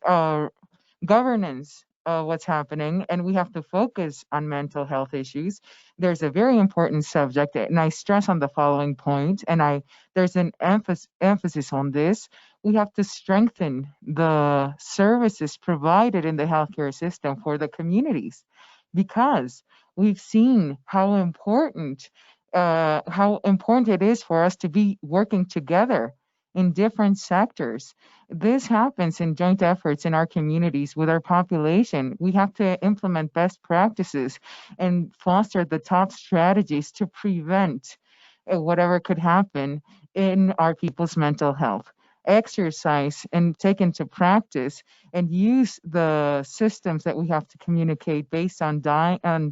governance of what's happening, and we have to focus on mental health issues. There's a very important subject, and I stress on the following point, and I there's an emphasis on this. We have to strengthen the services provided in the healthcare system for the communities, because we've seen how important it is for us to be working together in different sectors. This happens in joint efforts in our communities with our population. We have to implement best practices and foster the top strategies to prevent whatever could happen in our people's mental health. Exercise and take into practice and use the systems that we have to communicate based on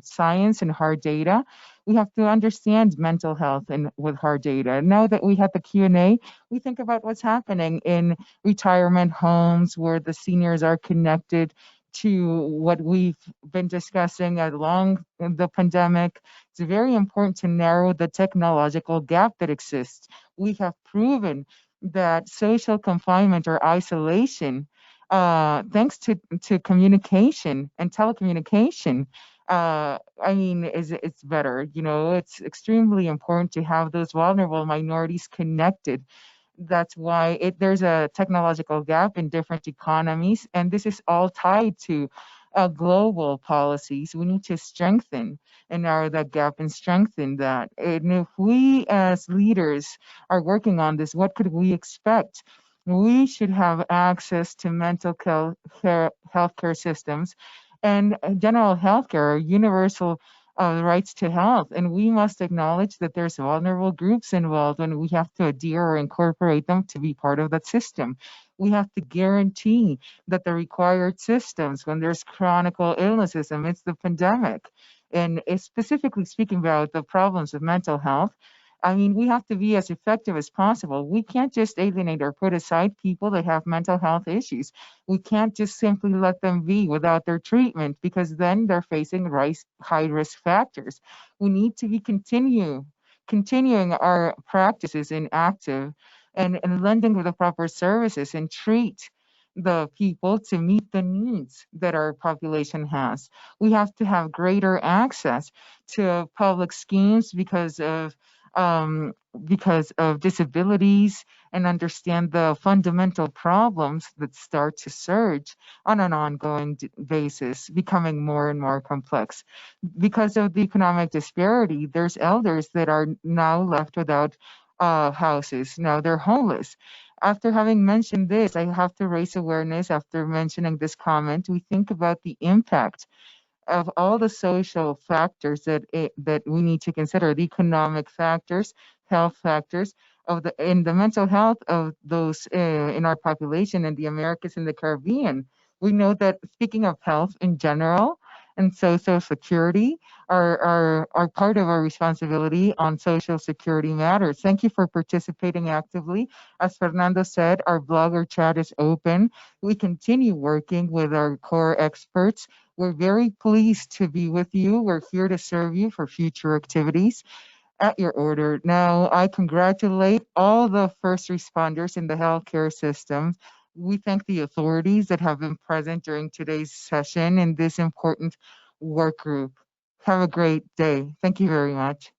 science and hard data. We have to understand mental health and with hard data. Now that we had the Q&A, we think about what's happening in retirement homes where the seniors are connected to what we've been discussing along the pandemic. It's very important to narrow the technological gap that exists. We have proven that social confinement or isolation, thanks to communication and telecommunication, I mean, it's better. You know, it's extremely important to have those vulnerable minorities connected That's why there's a technological gap in different economies, and this is all tied to global policies. We need to strengthen and narrow that gap and strengthen that. And if we as leaders are working on this, what could we expect? We should have access to mental healthcare systems and general healthcare, universal rights to health. And we must acknowledge that there's vulnerable groups involved, and we have to adhere or incorporate them to be part of that system. We have to guarantee that the required systems, when there's chronic illnesses amidst the pandemic, and specifically speaking about the problems of mental health, I mean, we have to be as effective as possible. We can't just alienate or put aside people that have mental health issues. We can't just simply let them be without their treatment, because then they're facing high risk factors. We need to be continuing our practices in active and lending the proper services and treat the people to meet the needs that our population has. We have to have greater access to public schemes um, because of disabilities, and understand the fundamental problems that start to surge on an ongoing basis, becoming more and more complex. Because of the economic disparity, there's elders that are now left without houses. Now they're homeless. After having mentioned this, I have to raise awareness. After mentioning this comment, we think about the impact of all the social factors that we need to consider, the economic factors, health factors of the mental health of those in our population in the Americas and the Caribbean. We know that, speaking of health in general and social security, are part of our responsibility on social security matters. Thank you for participating actively. As Fernando said, our blogger chat is open. We continue working with our core experts. We're very pleased to be with you. We're here to serve you for future activities at your order. Now, I congratulate all the first responders in the healthcare system. We thank the authorities that have been present during today's session in this important work group. Have a great day. Thank you very much.